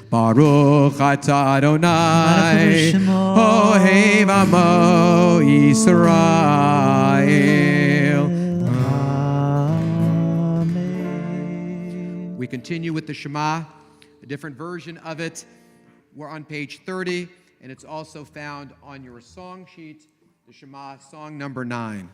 Baruch atah Adonai, Ohev Amo Yisrael. Amen. We continue with the Shema, a different version of it. We're on page 30, and it's also found on your song sheet, the Shema, song number 9.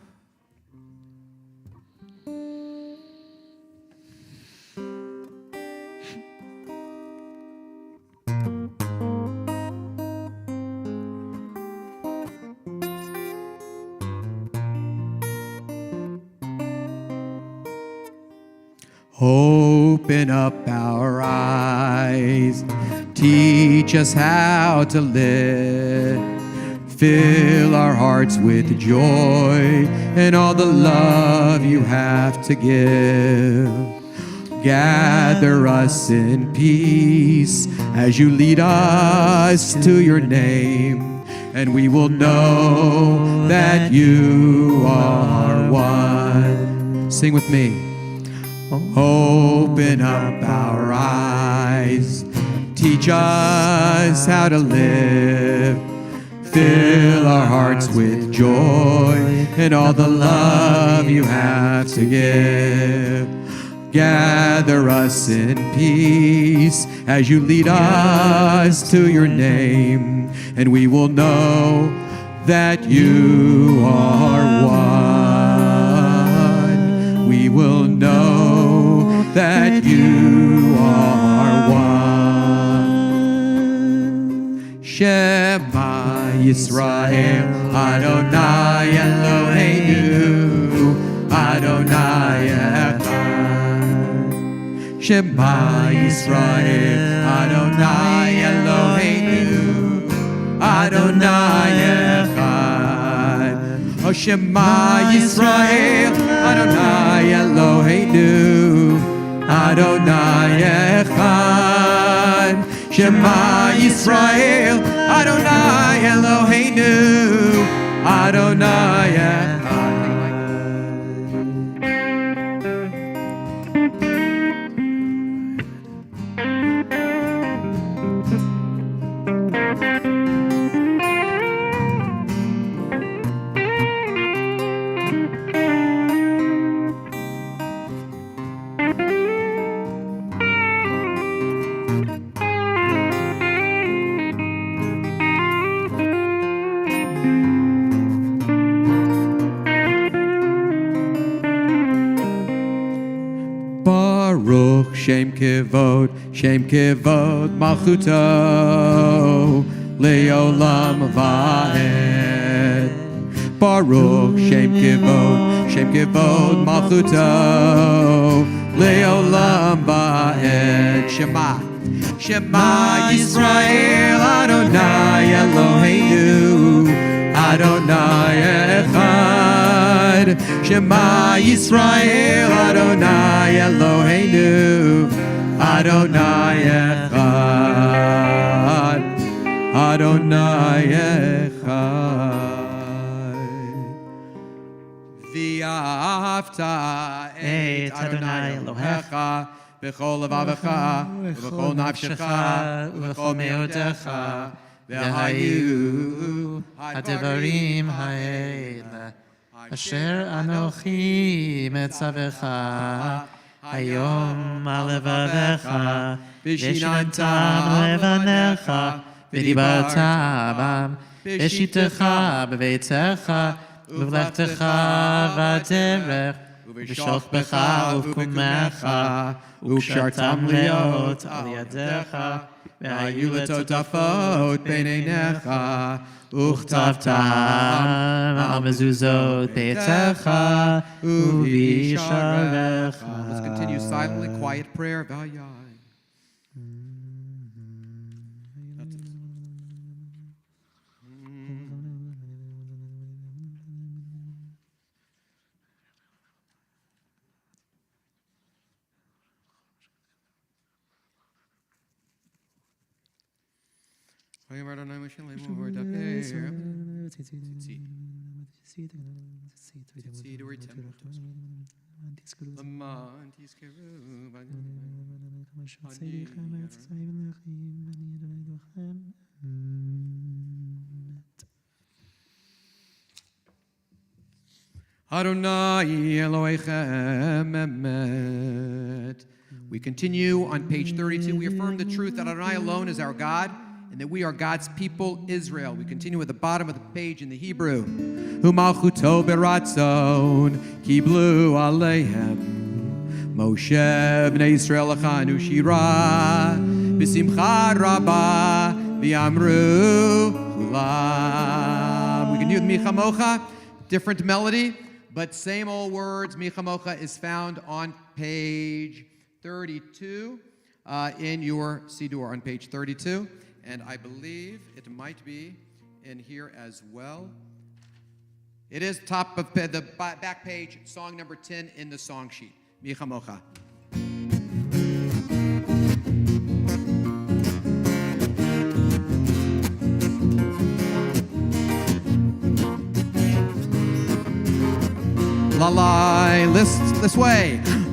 Open up our eyes, teach us how to live, fill our hearts with joy and all the love you have to give. Gather us in peace as you lead us to your name, and we will know that you are one. Sing with me. Open up our eyes, teach us how to live, fill our hearts with joy and all the love you have to give. Gather us in peace as you lead us to your name, and we will know that you are one. We will know that you are one. Shema Yisrael, Adonai Eloheinu, Adonai Echad. Shema Yisrael, Adonai Eloheinu, Adonai Echad. Oh Shema Yisrael, Adonai Eloheinu, Adonai Echad. Shema Yisrael, Adonai Eloheinu, Adonai Echad. Baruch Shem Kivod Malchuto Leolam Vaed. Baruch Shem Kivod Malchuto Leolam Vaed. Shema Yisrael, Adonai Eloheinu, Adonai Echad. Shema Yisrael, Adonai Eloheinu, Adonai Echad, Adonai Echad. V'ahavta et Adonai Elohecha b'chol levavecha u'b'chol nafshecha u'b'chol me'otecha v'hayu הדברים האלה אשר אנוכי מצווך היום על לבביך ושיננתם לבניך ודיברת בם בשיטתך בביתך ובלכתך בדרך ובשוכבך ובקומך וקשרתם להיות על ידיך והיו לטוטפות בין עיניך וכתבתם על מזוזות ביתך ובשעריך. Let's continue silently, quiet prayer. Vayai. Adonai Elohechem Emet. We continue on page 32. We affirm the truth that Adonai alone is our God, and that we are God's people, Israel. We continue at the bottom of the page in the Hebrew. Humalchuto beratzon kiblu aleihem Moshe b'nei Yisrael lachanu shira b'simcha rabba v'yamru kulam. We continue with Micha Mocha, different melody, but same old words. Micha Mocha is found on page 32 in your Siddur, on page 32. And I believe it might be in here as well. It is top of the back page, song number 10 in the song sheet. Micha Mocha. Lalai, this way.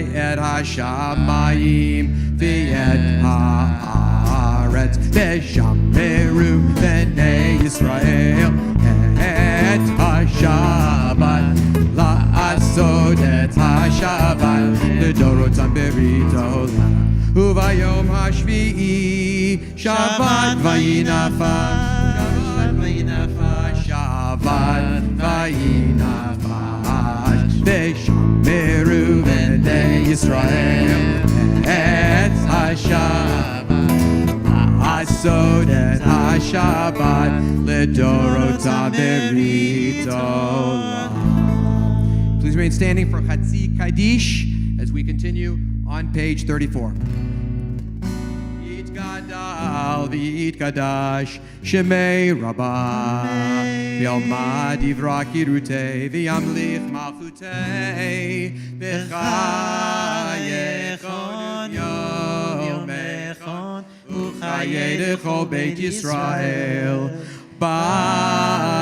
et hashamayim v'et haaretz v'shameru b'nei Yisrael et hashabat la'asod et hashabat l'dorotam berit olam uvayom hashvi'i Shabbat vayinafash Shabbat vayinafash v'shameru b'nei Yisrael et hashabat asod et hashabat l'dorotam berit olam. Please remain standing for Chatzi Kaddish as we continue on page 34. Yitgadal v'yitkadash shemei rabbah v'yalmad divra kirutei v'yamlich malchutei v'chayechon yomechon u'chayei d'chol beit Yisrael bagala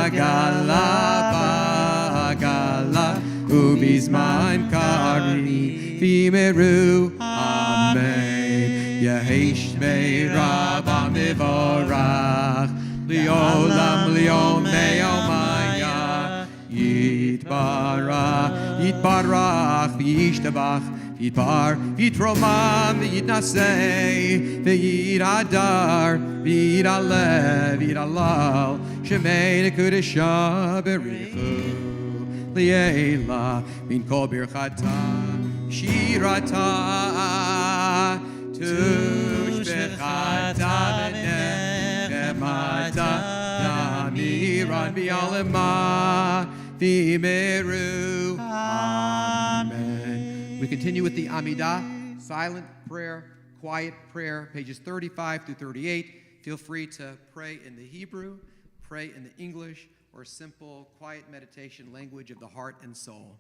ubizman kari v'meru amen yehesh me'rabba mevorach li'olam li'omei omaya yitbarach v'yishtabach v'yitromam v'yitnasei v'yitadar v'yitalev v'yitalal shemei nekudesha berichu li'ela min kol birchata shirata tushbechata v'nechemata namiran v'yalema v'meru amen. We continue with the Amidah, silent prayer, quiet prayer, pages 35 through 38. Feel free to pray in the Hebrew, pray in the English, or simple, quiet meditation language of the heart and soul.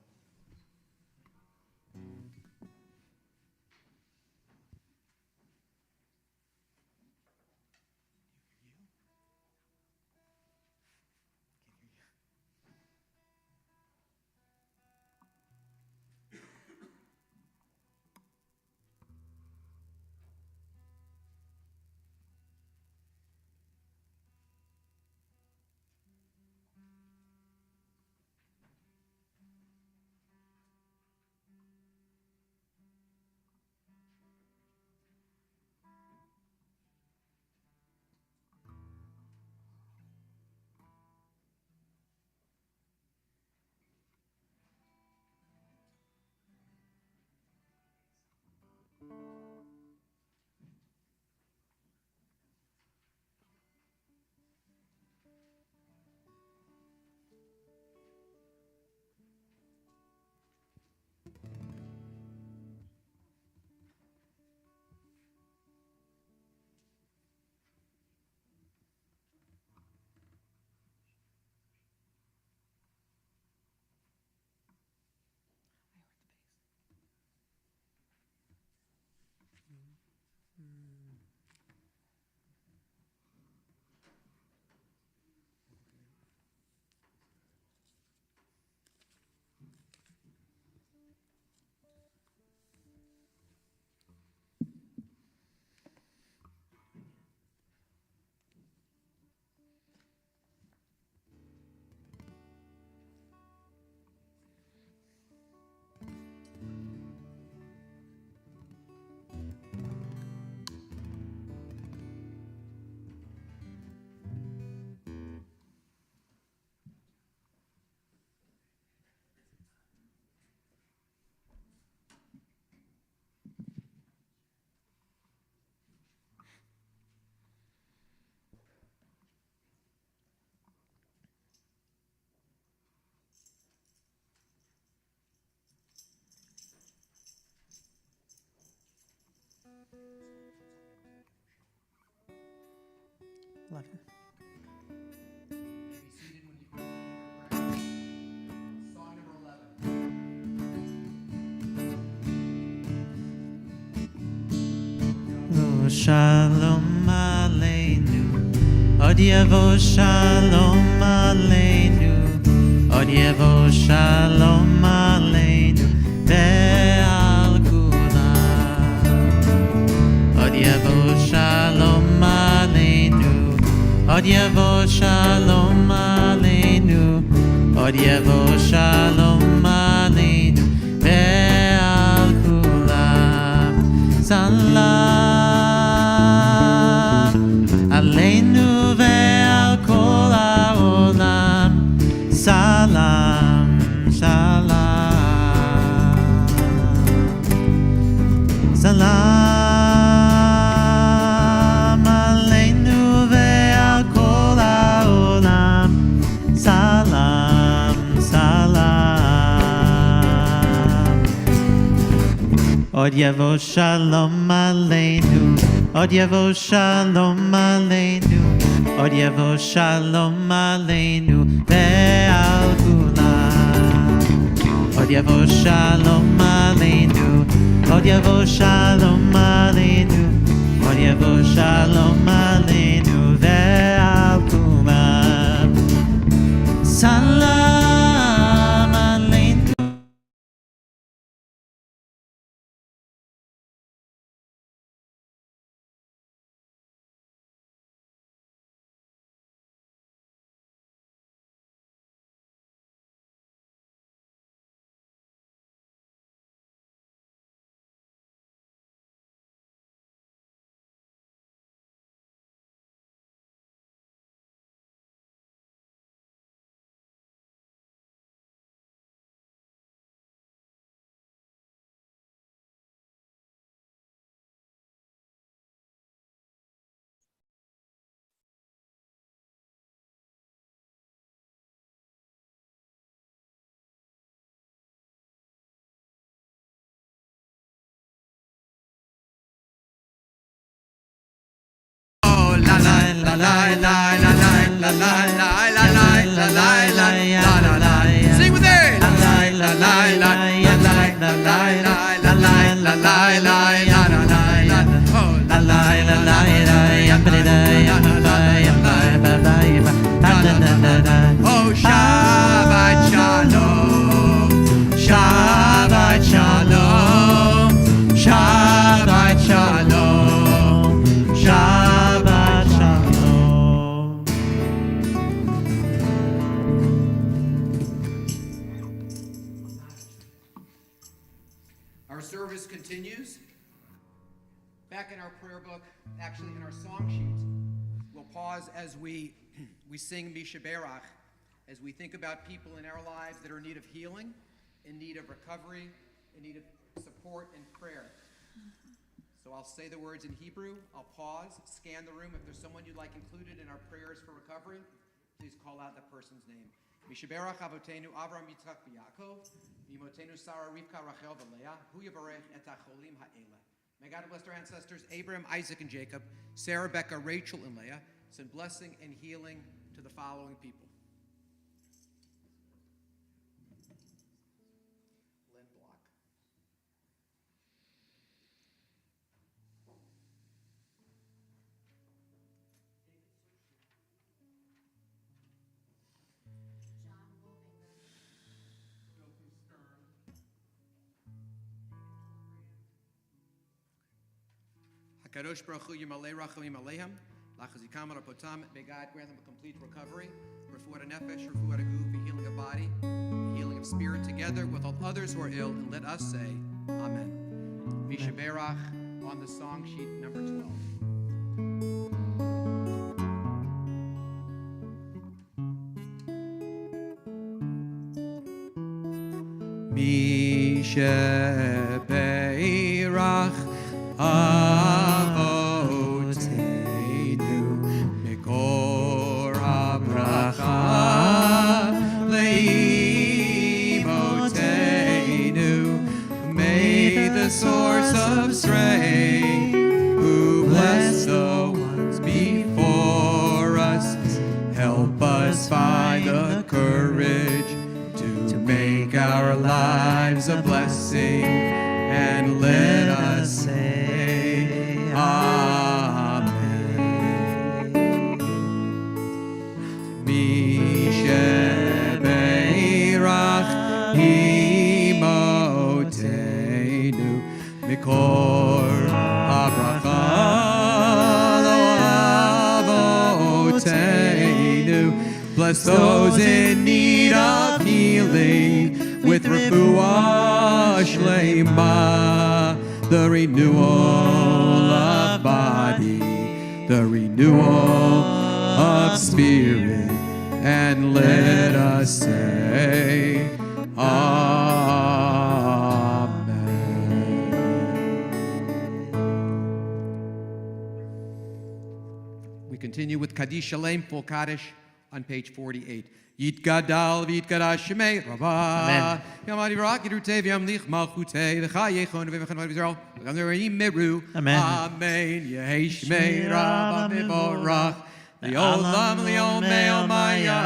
Love it. Song number 11. Oh, Shalom Aleinu, Od Yevo Shalom Aleinu, Od Yevo Shalom Aleinu, Ve'al Od yevo shalom aleinu, od yevo shalom aleinu, ve'al kulam. Salam aleinu ve'al kol ha'olam. Salam, salam. Salam aleinu ve'al kol ha'olam. Salam, salam. Od yevo shalom aleinu, od yevo shalom aleinu, od yevo shalom aleinu ve'al kulam. Od yevo shalom aleinu, od yevo shalom aleinu, od yevo shalom aleinu ve'al kulam. Salam aleinu. Sing with it. Oh, Shabbat Shalom, Shabbat Shalom, Shabbat Shalom, Shabbat Shalom. Our service continues. Back in our prayer book, actually in our song sheet, we'll pause as we sing Misha Berach, as we think about people in our lives that are in need of healing, in need of recovery, in need of support and prayer. So I'll say the words in Hebrew, I'll pause, scan the room. If there's someone you'd like included in our prayers for recovery, please call out that person's name. Misha Berach Avotenu Avram Yitzchak V'Yaakov, Imotenu Sarah Rivka Rachel V'Leah, Hu Yavarech et HaCholim Ha'ela. May God bless our ancestors, Abraham, Isaac, and Jacob, Sarah, Becca, Rachel, and Leah. Send blessing and healing to the following people. Lynn Block. HaKadosh Baruch Hu Yimalei Rachamim Aleihim. Lachazikam Rapotam. May God grant them a complete recovery. Refuat nefesh, refuat guf, the healing of body, the healing of spirit, together with all others who are ill. And let us say, Amen. Misha Berach on the song sheet number 12. Misha Berach Avotenu Mikor Abracha Leimotenu. May the source of strength, who bless the ones before us, help us find the courage to make our lives a blessing, and let us say Amen. Misha Berach Imotenu Mikor Abracha Lo Avotenu. Bless those in need of healing with refuah shlema, the renewal of body, the renewal of spirit, and let us say, We continue with Kaddish Shalem, full Kaddish, on page 48. Yitgadal v'yitgadash shemei Rabah. Yamadi v'rak yidrutei v'yamlich malchutei v'chayechon v'v'chan v'yisrael v'gam v'reim meru. Amen. Yehi shemei Rabah v'vorach. V'olam li'omei omaya.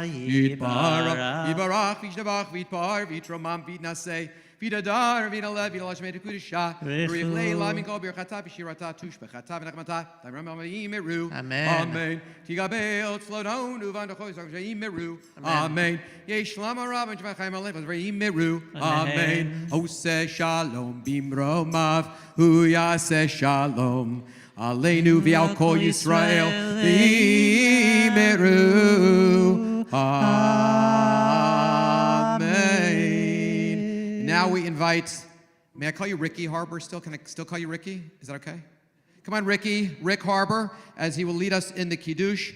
Yitbarach v'yishtabach v'yitpar v'yitromam v'yitnasei. Vidadar, Vidalev, Vidalash made a Kudisha, Rivlay, Laminko, Birkata, Bishirata, Tush, Bekata, Nakmata, Tamram Meru. Amen. Amen. Tigabel, slow down, Uvan the Hos, Meru. Amen. Yeshlama Rabban, Javachaim Alev, Meru. Amen. Ose Shalom, Bimromav, Huyase Shalom. Aleinu Vial Kol Yisrael, Meru. Now we invite, may I call you Ricky Harbor still? Can I still call you Ricky? Is that okay? Come on, Rick Harbor, as he will lead us in the Kiddush,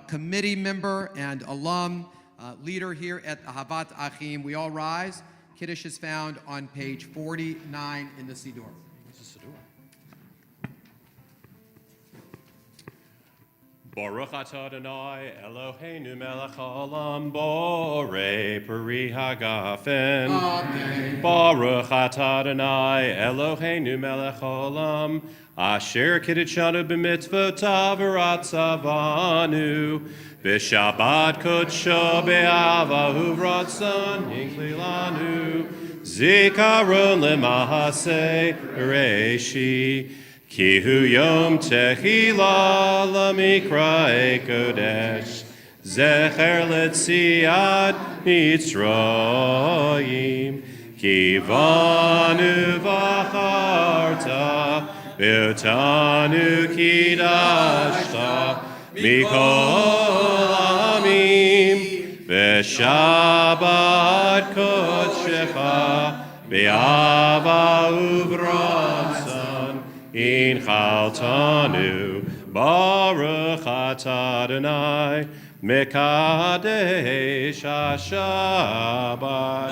committee member and alum, leader here at Ahavat Achim. We all rise. Kiddush is found on page 49 in the Siddur. Baruch atah Adonai Eloheinu melech haolam borei peri hagafen. Amen. Baruch atah Adonai Eloheinu melech haolam asher kiddushanu b'mitzvotav v'ratzavanu b'shabbat kodsho be'avahu v'ratzon hinklilanu zikaron lemahaseh reishi. Ki hu yom techila lamikra kodesh zecher letziat Mitzrayim ki vanu vacharta v'otanu kidashta mikol amim v'shabbat kodshecha be'ava uvratzon in chaltanu baruch atah Adonai mekadesh hashabbat.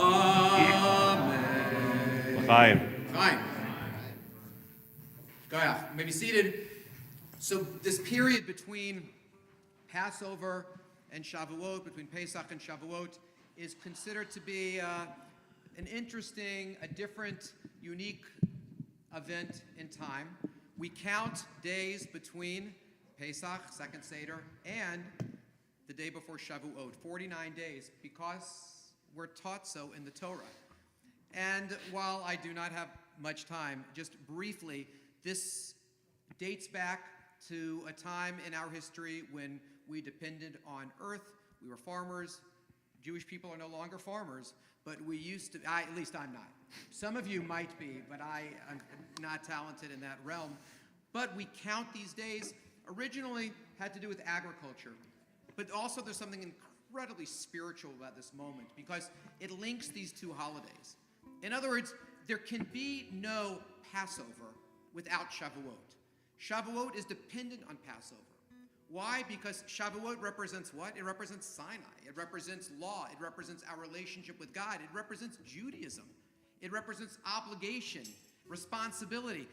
Amen. Chaim. Fine. Go ahead. You may be seated. So this period between Passover and Shavuot, between Pesach and Shavuot, is considered to be an interesting, a different, unique event in time. We count days between Pesach, second Seder, and the day before Shavuot, 49 days, because we're taught so in the Torah. And while I do not have much time, just briefly, this dates back to a time in our history when we depended on earth. We were farmers. Jewish people are no longer farmers, but we used to, at least I'm not. Some of you might be, but I am not talented in that realm. But we count these days, originally had to do with agriculture, but also there's something incredibly spiritual about this moment because it links these two holidays. In other words, there can be no Passover without Shavuot. Shavuot is dependent on Passover. Why? Because Shavuot represents what? It represents Sinai. It represents law. It represents our relationship with God. It represents Judaism. It represents obligation, responsibility.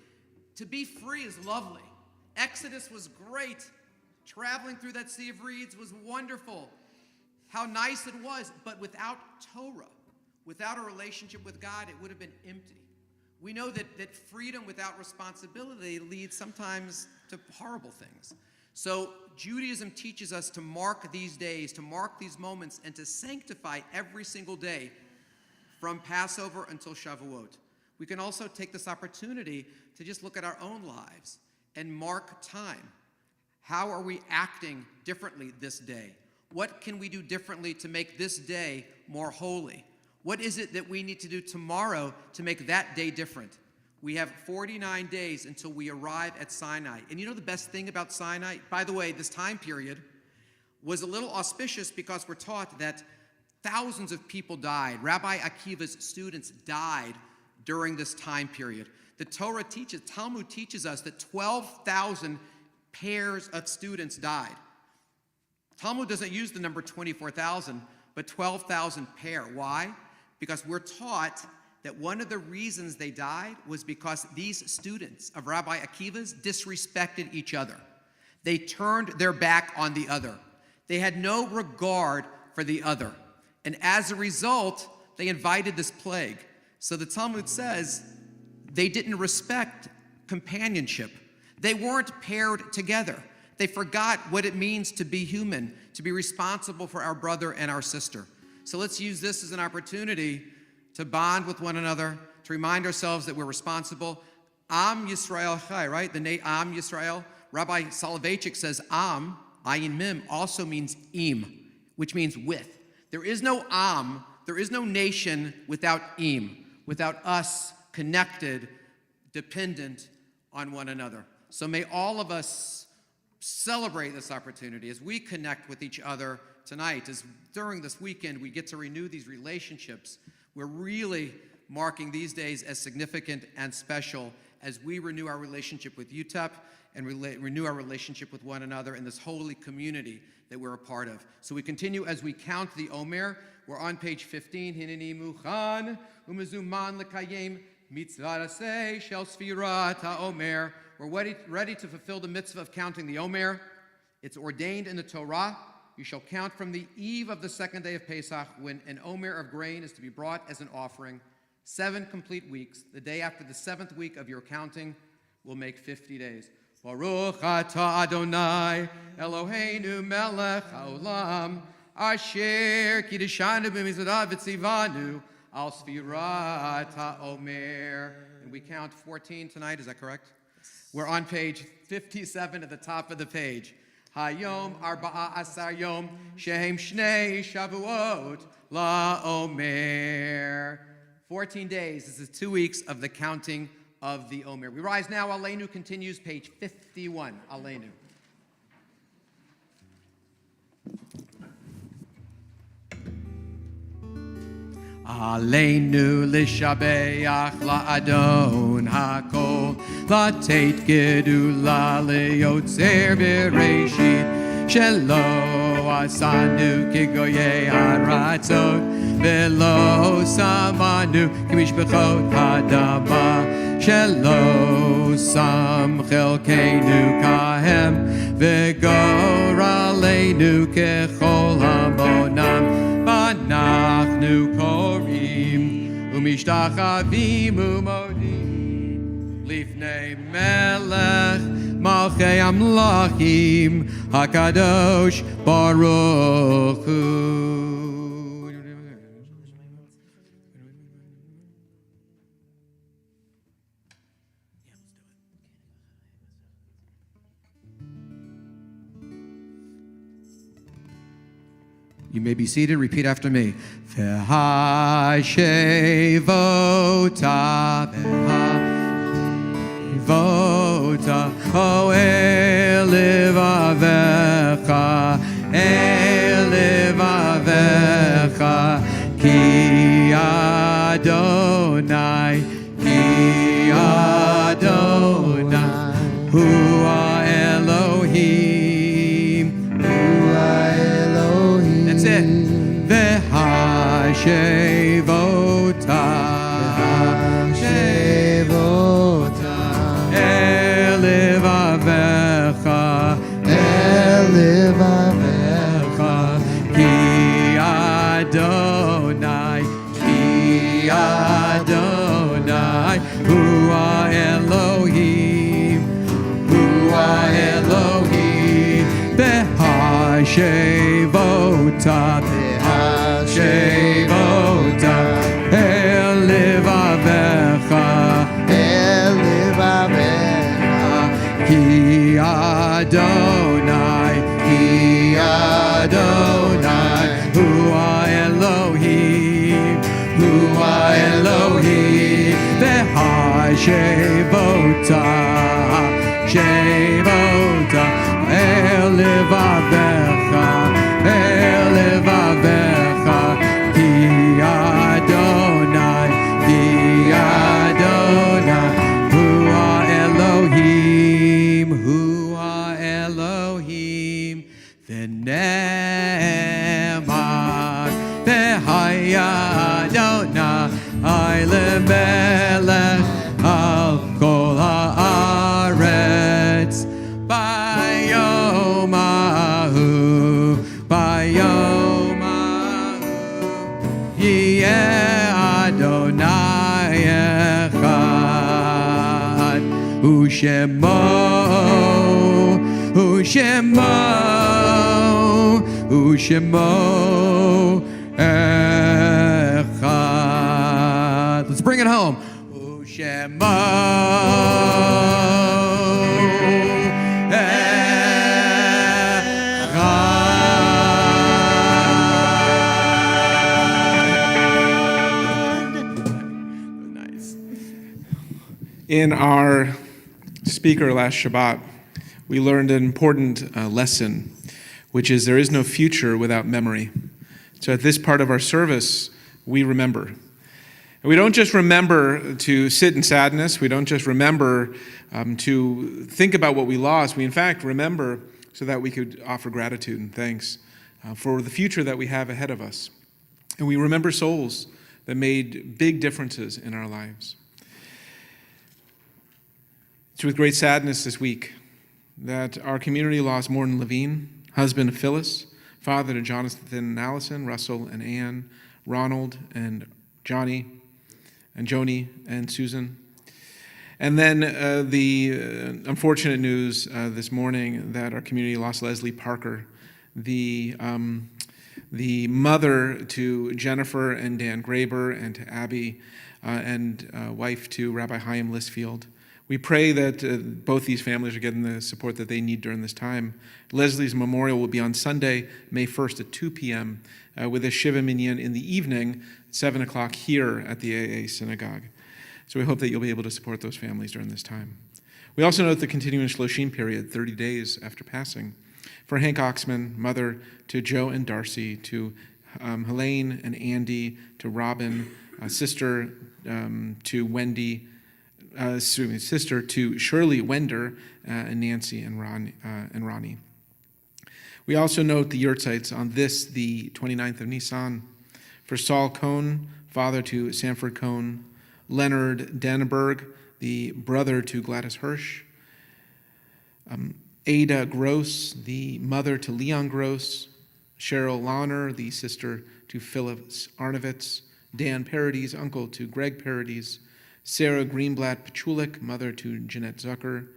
To be free is lovely. Exodus was great. Traveling through that Sea of Reeds was wonderful. How nice it was. But without Torah, without a relationship with God, it would have been empty. We know that freedom without responsibility leads sometimes to horrible things. So Judaism teaches us to mark these days, to mark these moments, and to sanctify every single day from Passover until Shavuot. We can also take this opportunity to just look at our own lives and mark time. How are we acting differently this day? What can we do differently to make this day more holy? What is it that we need to do tomorrow to make that day different? We have 49 days until we arrive at Sinai. And you know the best thing about Sinai? By the way, this time period was a little auspicious because we're taught that thousands of people died. Rabbi Akiva's students died during this time period. The Talmud teaches us that 12,000 pairs of students died. Talmud doesn't use the number 24,000, but 12,000 pair. Why? Because we're taught that one of the reasons they died was because these students of Rabbi Akiva's disrespected each other. They turned their back on the other. They had no regard for the other. And as a result, they invited this plague. So the Talmud says they didn't respect companionship. They weren't paired together. They forgot what it means to be human, to be responsible for our brother and our sister. So let's use this as an opportunity to bond with one another, to remind ourselves that we're responsible. Am Yisrael Chai, right? The name Am Yisrael. Rabbi Soloveitchik says Am, Ayin Mim, also means Im, which means with. There is no Am, there is no nation without Im, without us connected, dependent on one another. So may all of us celebrate this opportunity as we connect with each other tonight, as during this weekend we get to renew these relationships. We're really marking these days as significant and special as we renew our relationship with UTEP and renew our relationship with one another in this holy community that we're a part of. So we continue as we count the Omer. We're on page 15. Hineni muchan umezuman lekayem mitzvah shel sfirat haomer. We're ready to fulfill the mitzvah of counting the Omer. It's ordained in the Torah. You shall count from the eve of the second day of Pesach, when an Omer of grain is to be brought as an offering. 7 complete weeks. The day after the 7th week of your counting will make 50 days. Baruch atah Adonai Eloheinu melech haolam asher kiddeshanu b'mizvodav v'tzivanu al sfirat haomer. And we count 14 tonight, is that correct? We're on page 57 at the top of the page. Hayom arba'a asar yom shehem shnei shavuot la'omer. 14 days. This is 2 weeks of the counting of the Omer. We rise now. Aleinu continues, page 51. Aleinu. Aleinu lishabeach la'adon hakol latet gedula le'yotzer bereshit shelo asanu kigoye haratzot velo samanu kimishbechot hadama shelo sam chelkeinu kahem v'gor aleinu kechol hamonam Anachnu korim umishtachavim umodim lifnei melech malchei amlachim hakadosh baruch hu. You may be seated. Repeat after me. V'hashevota, v'hashevota, o elevavecha, ki Adonai, hu Elohim, That's it. V'hashevota, elevavecha, ki Adonai, hu Elohim, V'hashevota, elevavecha, ki Adonai, hu Elohim, V'hashevota, elevavecha, Yeh Adonai Echad, Ushemo, Ushemo, Ushemo Echad. Let's bring it home. Ushemo In our speaker last Shabbat, we learned an important lesson, which is there is no future without memory. So at this part of our service, we remember. And we don't just remember to sit in sadness. We don't just remember to think about what we lost. We, in fact, remember so that we could offer gratitude and thanks for the future that we have ahead of us. And we remember souls that made big differences in our lives. It's with great sadness this week that our community lost Morton Levine, husband of Phyllis, father to Jonathan and Allison, Russell and Ann, Ronald and Johnny, and Joni and Susan. And then the unfortunate news this morning that our community lost Leslie Parker, the mother to Jennifer and Dan Graber and to Abby, and wife to Rabbi Chaim Lisfield. We pray that both these families are getting the support that they need during this time. Leslie's memorial will be on Sunday, May 1st at 2 p.m. With a Shiva Minyan in the evening, 7 o'clock here at the AA Synagogue. So we hope that you'll be able to support those families during this time. We also note the continuing Shloshim period, 30 days after passing. For Hank Oxman, mother to Joe and Darcy, to Helene and Andy, to Robin, sister to Wendy, sister to Shirley Wender, and Nancy and Ronnie. We also note the yurtzites on this, the 29th of Nisan. For Saul Cohn, father to Sanford Cohn, Leonard Dannenberg, the brother to Gladys Hirsch, Ada Gross, the mother to Leon Gross, Cheryl Launer, the sister to Phyllis Arnovitz, Dan Paradis, uncle to Greg Paradis, Sarah Greenblatt Pachulik, mother to Jeanette Zucker,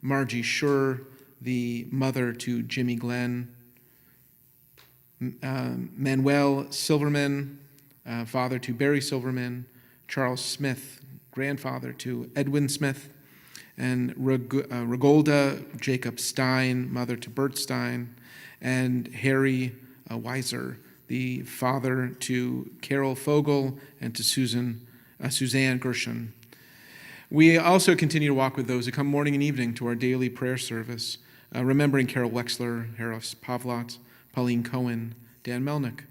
Margie Schur, the mother to Jimmy Glenn, Manuel Silverman, father to Barry Silverman, Charles Smith, grandfather to Edwin Smith, and Regolda Jacob Stein, mother to Bert Stein, and Harry Weiser, the father to Carol Fogel and to Suzanne Gershon. We also continue to walk with those who come morning and evening to our daily prayer service, remembering Carol Wexler, Harris Pavlot, Pauline Cohen, Dan Melnick,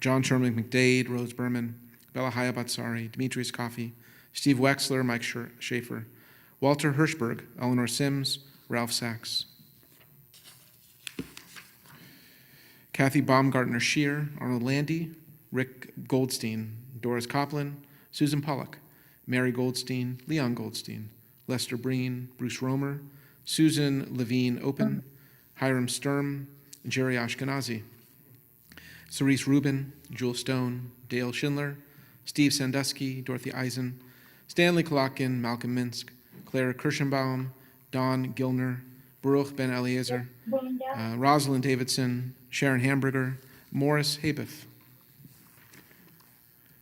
John Sherman McDade, Rose Berman, Bella Hayabatsari, Demetrius Coffey, Steve Wexler, Mike Schaefer, Walter Hirschberg, Eleanor Sims, Ralph Sachs, Kathy Baumgartner Scheer, Arnold Landy, Rick Goldstein, Doris Copland, Susan Pollock, Mary Goldstein, Leon Goldstein, Lester Breen, Bruce Romer, Susan Levine Open, Hiram Sturm, Jerry Ashkenazi, Cerise Rubin, Jewel Stone, Dale Schindler, Steve Sandusky, Dorothy Eisen, Stanley Kolokin, Malcolm Minsk, Clara Kirschenbaum, Don Gilner, Baruch Ben Eliezer, Rosalind Davidson, Sharon Hamburger, Morris Habeth,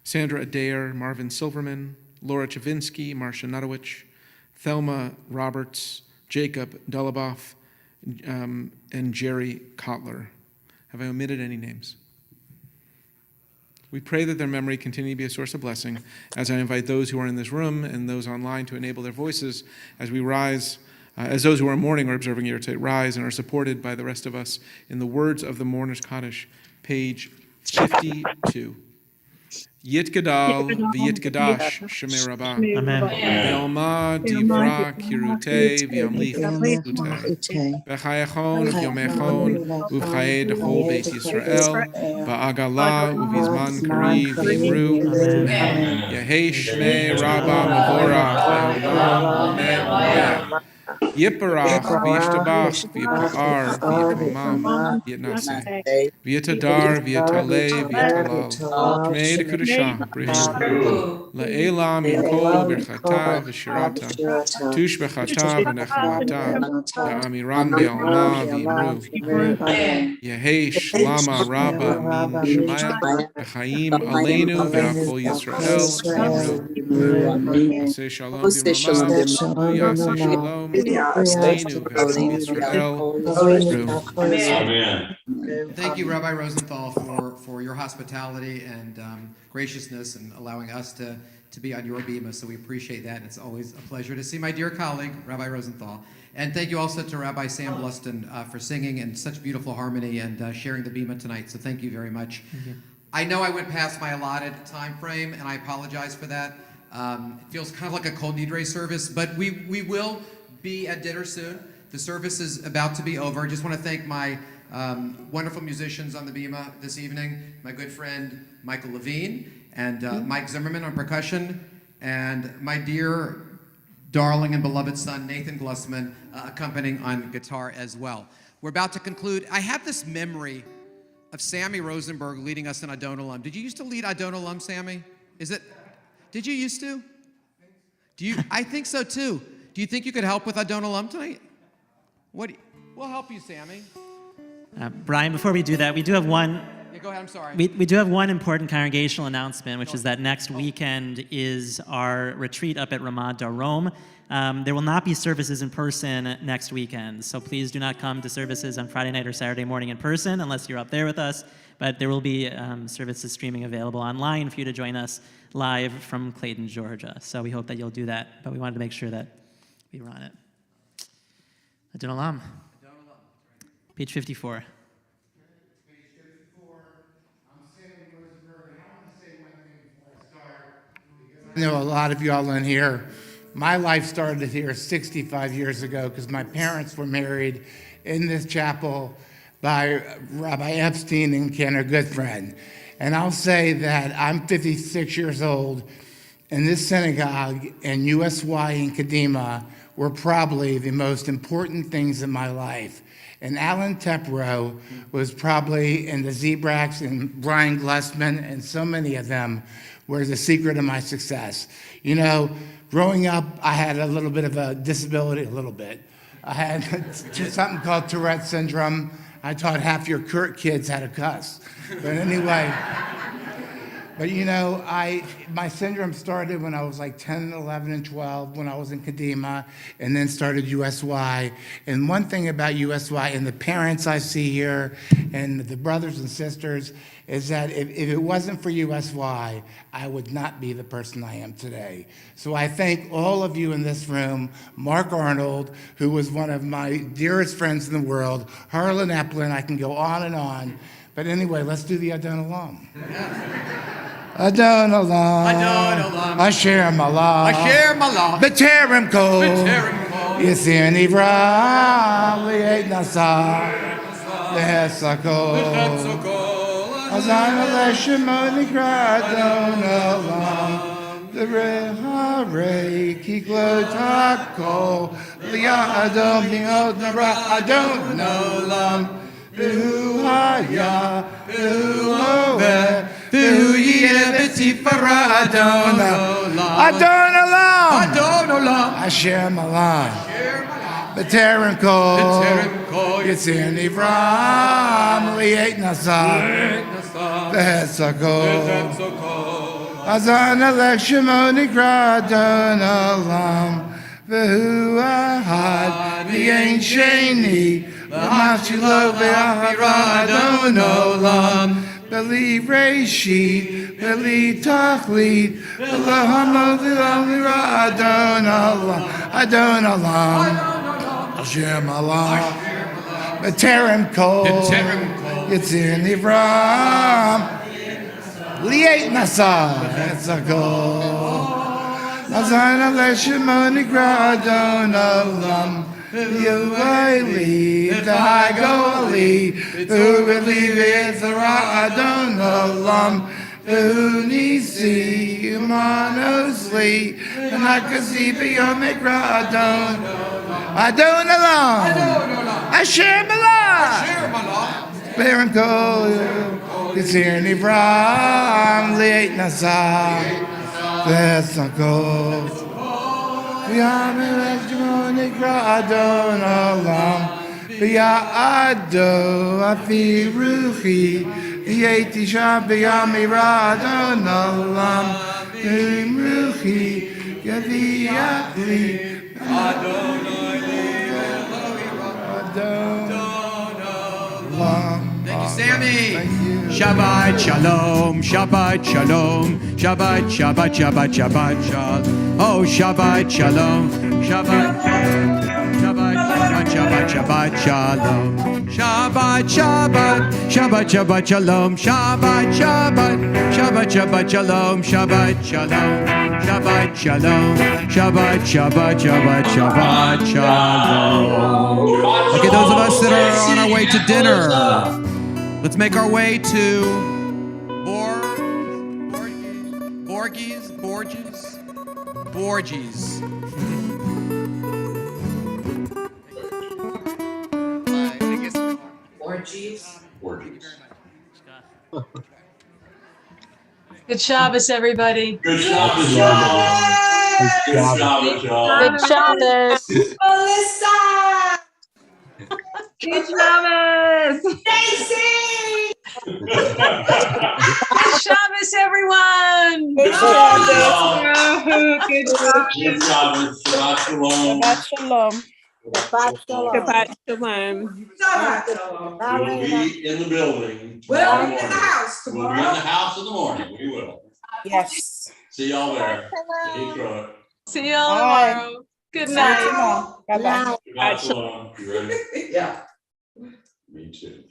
Sandra Adair, Marvin Silverman, Laura Chavinsky, Marcia Nutowich, Thelma Roberts, Jacob Duluboff, and Jerry Kotler. Have I omitted any names? We pray that their memory continue to be a source of blessing as I invite those who are in this room and those online to enable their voices as we rise, as those who are mourning or observing Yurtzeit rise and are supported by the rest of us in the words of the Mourner's Kaddish, page 52. Yit Gadal, V'yit Gadash, Shemei Rabbah. Amen. Be'alma, Divra, Kirute, V'yamlich, Ute. B'chayachon, V'yomechon, Uv'chaye Dechol Beit Yisrael, Ba'agala, Uv'izman Kari, V'yimru. Amen. Yehei Shmei Rabbah Mevorach, Le'olam, Amen. Yiparach, Vishtabach, Vipa'ar, Vipamam, Yitnase, Vietadar, Vietale, Vietalal, Shmei de Kudashah, Brihu, La'elam, Yinkol, Birchata, Vishirata, Tush Bechata, V'nechamata, V'amiran Be'alma, V'imru, Yehei Shlama Rabba Min Shemaya, V'chaim Aleinu, V'akol Yisrael, V'imru, Say Shalom B'mamav, Yaseh Shalom, Aleinu, V'akol Yisrael, V'imru. Thank you, Rabbi Rosenthal, for your hospitality and graciousness and allowing us to be on your bima. So we appreciate that. And it's always a pleasure to see my dear colleague, Rabbi Rosenthal. And thank you also to Rabbi Sam Bluston for singing in such beautiful harmony and sharing the bima tonight. So thank you very much. I know I went past my allotted time frame, and I apologize for that. It feels kind of like a Kol Nidre service, but we will be at dinner soon. The service is about to be over. I just want to thank my wonderful musicians on the bima this evening, my good friend Michael Levine and Mike Zimmerman on percussion, and my dear, darling and beloved son Nathan Glussman accompanying on guitar as well. We're about to conclude. I have this memory of Sammy Rosenberg leading us in Adon Olam. Did you used to lead Adon Olam, Sammy? Did you used to? I think so too. Do you think you could help with Adon Olam tonight? We'll help you, Sammy. Brian, before we do that, we do have one. Yeah, go ahead. I'm sorry. We do have one important congregational announcement, which is that next weekend is our retreat up at Ramah Darom. There will not be services in person next weekend, so please do not come to services on Friday night or Saturday morning in person unless you're up there with us. But there will be services streaming available online for you to join us live from Clayton, Georgia. So we hope that you'll do that, but we wanted to make sure that we were on it. Adon Olam. Page 54. I know a lot of y'all in here. My life started here 65 years ago because my parents were married in this chapel by Rabbi Epstein and Ken, a good friend. And I'll say that I'm 56 years old, and this synagogue and USY and Kadima were probably the most important things in my life. And Alan Tepro was probably, and the Zebraks and Brian Glussman and so many of them were the secret of my success. You know, growing up, I had a little bit of a disability, I had something called Tourette syndrome. I taught half your kids how to cuss. But anyway, but you know, my syndrome started when I was like 10, 11, and 12 when I was in Kadima, and then started USY. And one thing about USY and the parents I see here and the brothers and sisters is that if it wasn't for USY, I would not be the person I am today. So I thank all of you in this room, Mark Arnold, who was one of my dearest friends in the world, Harlan Eplin, I can go on and on. But anyway, let's do the Adon Olam. Adon Olam. Adon Olam. Asher Malah. Asher Malah. B'terem kol. B'terem kol. Yisir Nivra. Li'et Nasa. Le'esakol. Azan Aleshimon Nikra Adon Olam. The Rehare Kiklo Tako. Li'ah Adon Mi'od Nara Adon Olam. Behu haya, behu hoveh, behu yeh b'tifara Adon Olam. Adon Olam. Adon Olam. Asher Malah. B'terem kol. Yitzir Nivram. Li'et Nasa. V'hesakol. Azan Alech Shemo Nikra Adon Olam. Vehu ahad. V'yein sheni. L'machilo ve'achira Adon Olam. Beli Reshit, Beli Tachlit, V'lohamo v'lamira Adon Olam. Adon Olam. Asher Malah. B'terem kol. Yitzir Nivram. Li'et Nasa. V'hesakol. Azan Aleshimon Nikra Adon Olam. Yoeli, Dagoli, who believe it's the Adon Olam, who Nisi, Humanosli, and I could see beyond the Adon. Adon Olam. Asher Malach. Baron Kol. Yitzir Nivram. Liet Nasah. Vesakol. V'yamim Eshmon Nikra Adon Olam. V'ya'ado Afi Ruchi. V'yeti Sham V'yamira Adon Olam. V'yim Ruchi. Yavi Yakli. Adon Olam. Thank you, Sammy. Shabbat shalom, Shabbat shalom, Shabbat, Shabbat, Shabbat, Shabbat shalom. Oh, Shabbat shalom, Shabbat, Shabbat, Shabbat, Shabbat, Shabbat shalom. Shabbat, Shabbat, Shabbat, Shabbat shalom, Shabbat, Shabbat, Shabbat, Shabbat shalom, Shabbat shalom, Shabbat shalom, Shabbat, Shabbat, Shabbat, Shabbat shalom. Okay, those of us that are on our way to dinner, let's make our way to Borges. Good Shabbos, everybody. Good Shabbos, y'all. Good Shabbos, y'all. Good Shabbos. Melissa! Good Shabbos! Stacy! Good Shabbos, everyone. Good Shabbos. Good Shabbos. Good Shabbos. Shabbat shalom. Shabbat shalom. Shabbat shalom. Shabbat shalom. We'll be in the building. We'll tomorrow be in the morning. house We'll be in tomorrow. the house in the morning. We will. Yes. See y'all there. Detroit. See y'all Bye. tomorrow. Good night. Bye-bye. Shabbat shalom. You ready? Yeah. Me too.